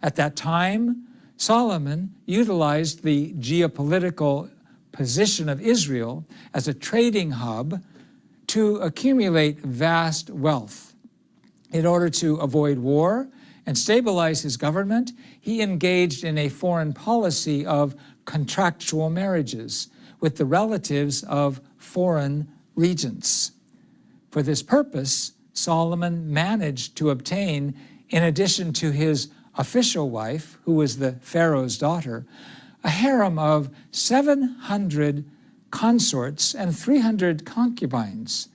At that time, Solomon utilized the geopolitical position of Israel as a trading hub to accumulate vast wealth. In order to avoid war and stabilize his government, he engaged in a foreign policy of contractual marriages with the relatives of foreign regents. For this purpose, Solomon managed to obtain, in addition to his official wife, who was the Pharaoh's daughter, a harem of 700 consorts and 300 concubines.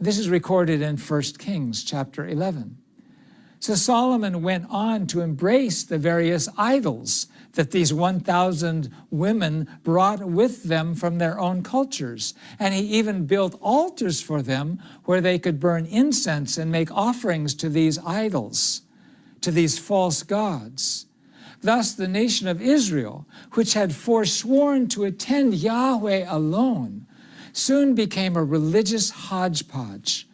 This is recorded in 1 Kings chapter 11. So Solomon went on to embrace the various idols that these 1,000 women brought with them from their own cultures. And he even built altars for them where they could burn incense and make offerings to these idols, to these false gods. Thus, the nation of Israel, which had forsworn to attend Yahweh alone, soon became a religious hodgepodge.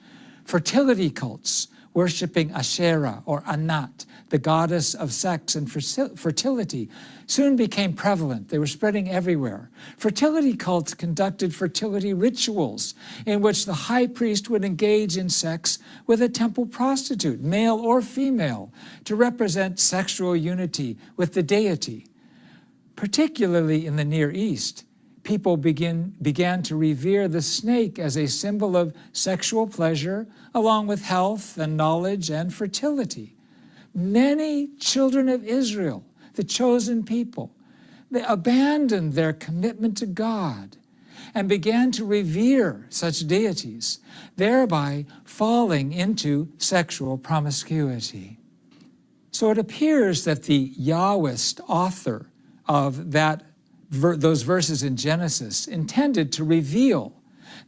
Fertility cults, worshiping Asherah or Anat, the goddess of sex and fertility, soon became prevalent. They were spreading everywhere. Fertility cults conducted fertility rituals in which the high priest would engage in sex with a temple prostitute, male or female, to represent sexual unity with the deity. Particularly in the Near East, people began to revere the snake as a symbol of sexual pleasure, along with health and knowledge and fertility. Many children of Israel, the chosen people, they abandoned their commitment to God and began to revere such deities, thereby falling into sexual promiscuity. So it appears that the Yahwist author of those verses in Genesis intended to reveal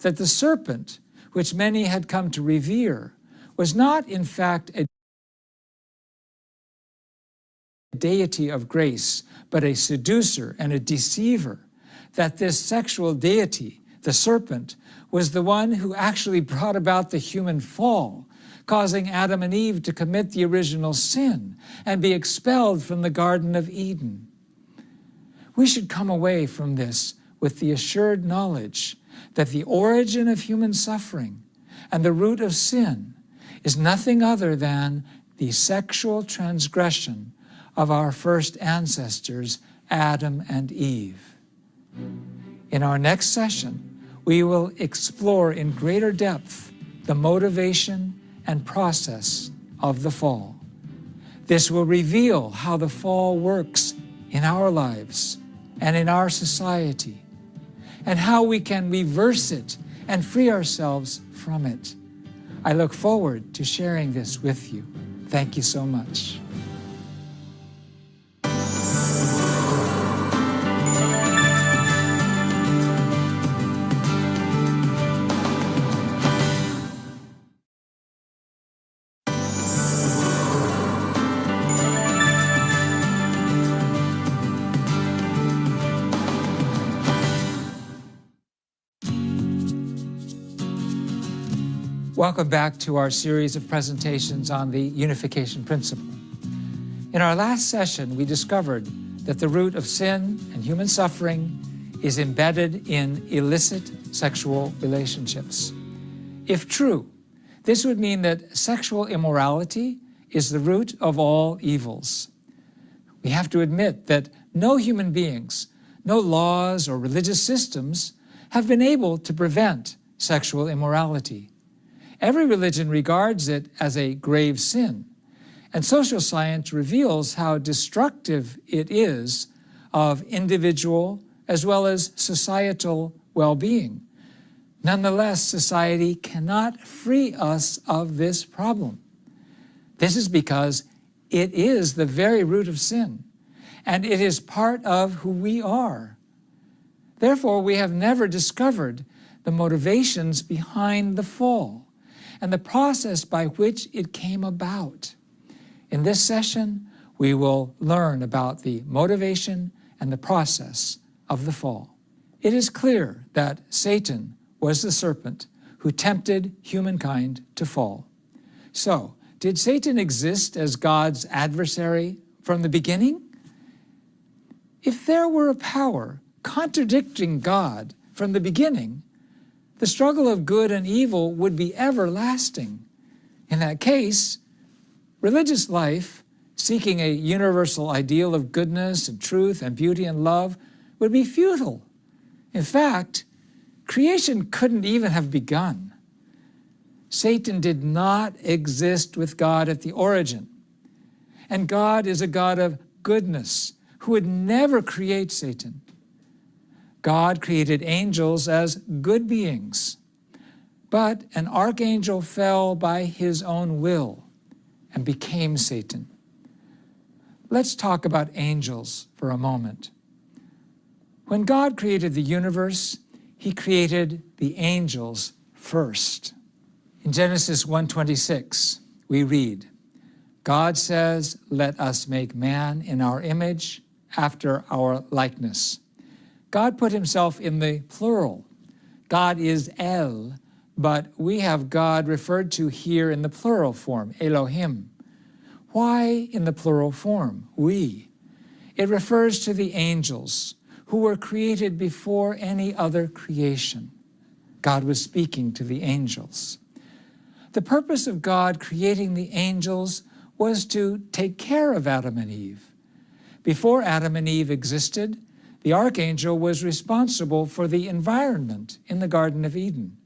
that the serpent, which many had come to revere, was not in fact a deity of grace, but a seducer and a deceiver, that this sexual deity, the serpent, was the one who actually brought about the human fall, causing Adam and Eve to commit the original sin and be expelled from the Garden of Eden. We should come away from this with the assured knowledge that the origin of human suffering and the root of sin is nothing other than the sexual transgression of our first ancestors, Adam and Eve. In our next session, we will explore in greater depth the motivation and process of the fall. This will reveal how the fall works in our lives and in our society, and how we can reverse it and free ourselves from it. I look forward to sharing this with you. Thank you so much. Welcome back to our series of presentations on the Unification Principle. In our last session, we discovered that the root of sin and human suffering is embedded in illicit sexual relationships. If true, this would mean that sexual immorality is the root of all evils. We have to admit that no human beings, no laws or religious systems have been able to prevent sexual immorality. Every religion regards it as a grave sin, and social science reveals how destructive it is of individual as well as societal well-being. Nonetheless, society cannot free us of this problem. This is because it is the very root of sin, and it is part of who we are. Therefore, we have never discovered the motivations behind the fall and the process by which it came about. In this session, we will learn about the motivation and the process of the fall. It is clear that Satan was the serpent who tempted humankind to fall. So, did Satan exist as God's adversary from the beginning? If there were a power contradicting God from the beginning, the struggle of good and evil would be everlasting. In that case, religious life, seeking a universal ideal of goodness and truth and beauty and love, would be futile. In fact, creation couldn't even have begun. Satan did not exist with God at the origin. And God is a God of goodness who would never create Satan. God created angels as good beings, but an archangel fell by his own will and became Satan. Let's talk about angels for a moment. When God created the universe, he created the angels first. In Genesis 1:26, we read, God says, "Let us make man in our image, after our likeness." God put himself in the plural. God is El, but we have God referred to here in the plural form, Elohim. Why in the plural form, we? It refers to the angels who were created before any other creation. God was speaking to the angels. The purpose of God creating the angels was to take care of Adam and Eve. Before Adam and Eve existed, the archangel was responsible for the environment in the Garden of Eden.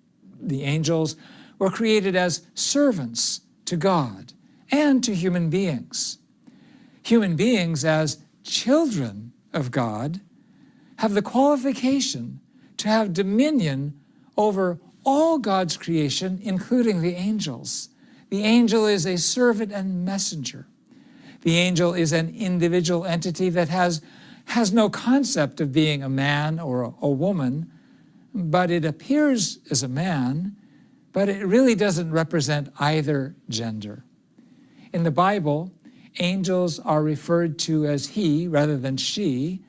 The angels were created as servants to God and to human beings. Human beings, as children of God, have the qualification to have dominion over all God's creation, including the angels. The angel is a servant and messenger. The angel is an individual entity that has no concept of being a man or a woman, but it appears as a man, but it really doesn't represent either gender. In the Bible, angels are referred to as he rather than she,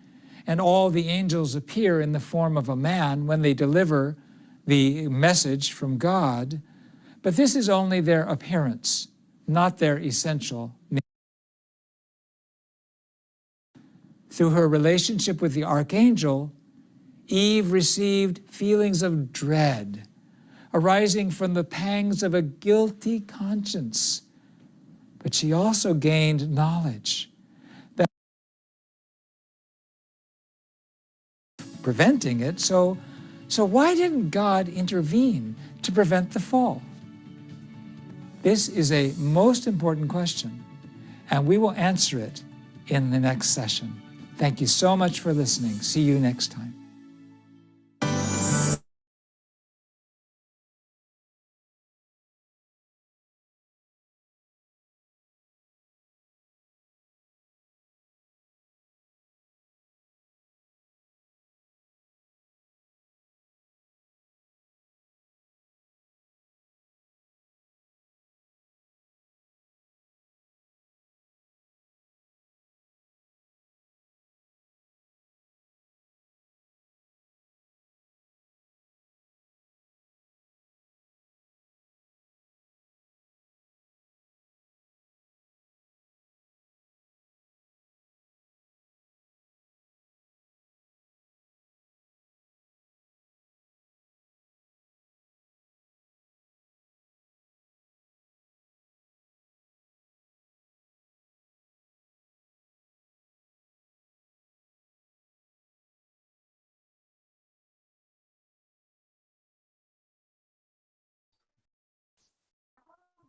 and all the angels appear in the form of a man when they deliver the message from God, but this is only their appearance, not their essential nature. Through her relationship with the archangel, Eve received feelings of dread arising from the pangs of a guilty conscience. But she also gained knowledge that preventing it, so why didn't God intervene to prevent the fall? This is a most important question, and we will answer it in the next session. Thank you so much for listening. See you next time.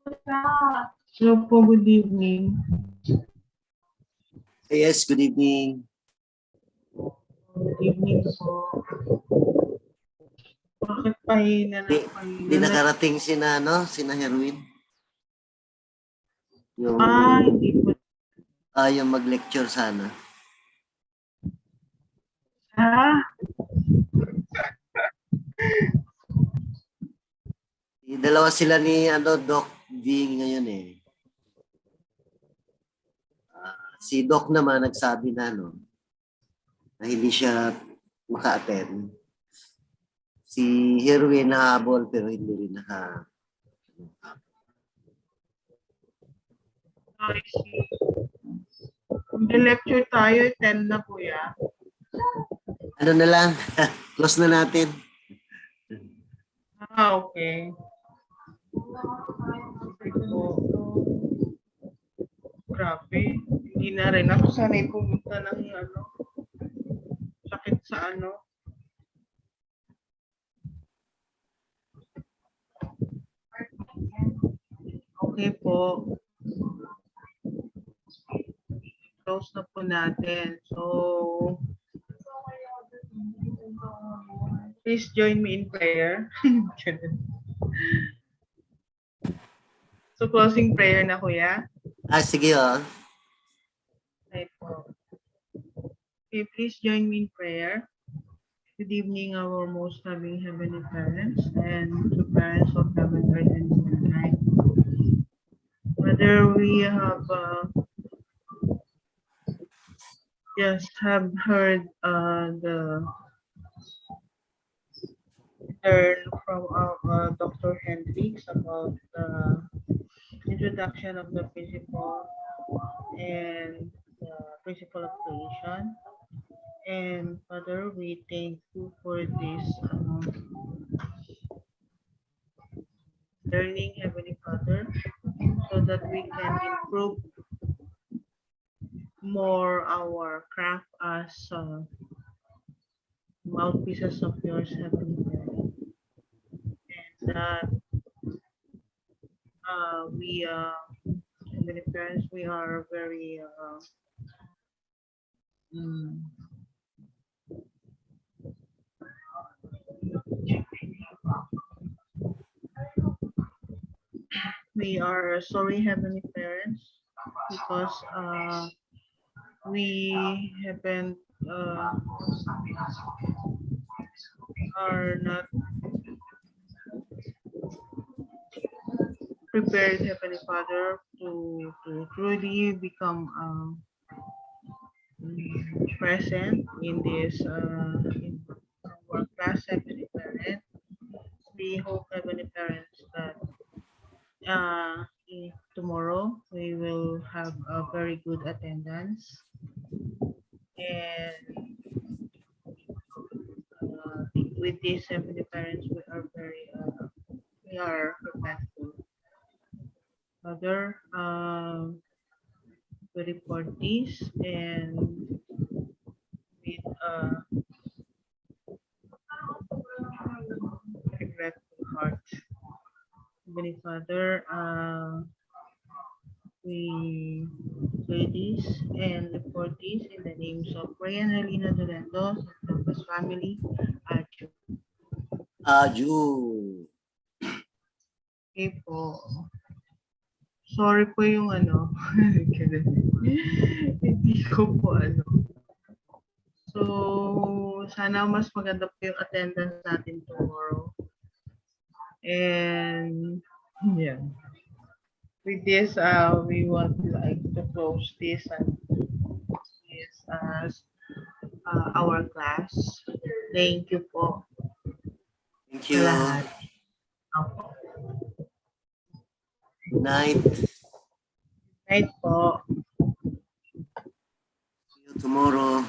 Hello po, good evening. Yes, good evening. Good evening po. Bakit pahina na Di nakarating sina Herwin? Yung, hindi po. yung mag-lecture sana. Dalawa sila ni Doc V ngayon eh. Si Doc naman nagsabi na na hindi siya maka-attend. Si Herwin nahabol pero hindi rin naka. I see. Kung lecture tayo, 10 na po yan. Ano na lang, close na natin. Okay. Grabe. Hindi na rin ako sanay pumunta ng sakit sa Okay po. Close na po natin. So, please join me in prayer. So, closing prayer na, kuya. Sige Okay po. Okay, please join me in prayer. Good evening, our most loving Heavenly Parents and to parents of heaven, earth, and mankind. Whether we have heard learn from our Dr. Hendricks about the introduction of the principle and the principle of creation. And Father, we thank you for this learning, Heavenly Father, so that we can improve more our craft as mouthpieces of yours, Heavenly Father. And that we, Heavenly Parents, we are very we are sorry, Heavenly Parents, because we haven't are not prepared, Heavenly Father, to truly become present in this in our class, Heavenly Parent. We hope, Heavenly Parents, that tomorrow we will have a very good attendance, and with this, Heavenly Parents, we are very thankful. Father, we report this and with regretful heart. Heavenly Father, we say this and report this in the names of Ryan Helena Dolendos and his family. Adju. Aju. Okay po. Sorry po yung hindi ko po So, sana mas maganda po yung attendance natin tomorrow. And, yeah. With this, we would like to close this and as our class. Thank you po. Thank you. Good night. Good night po. See you tomorrow.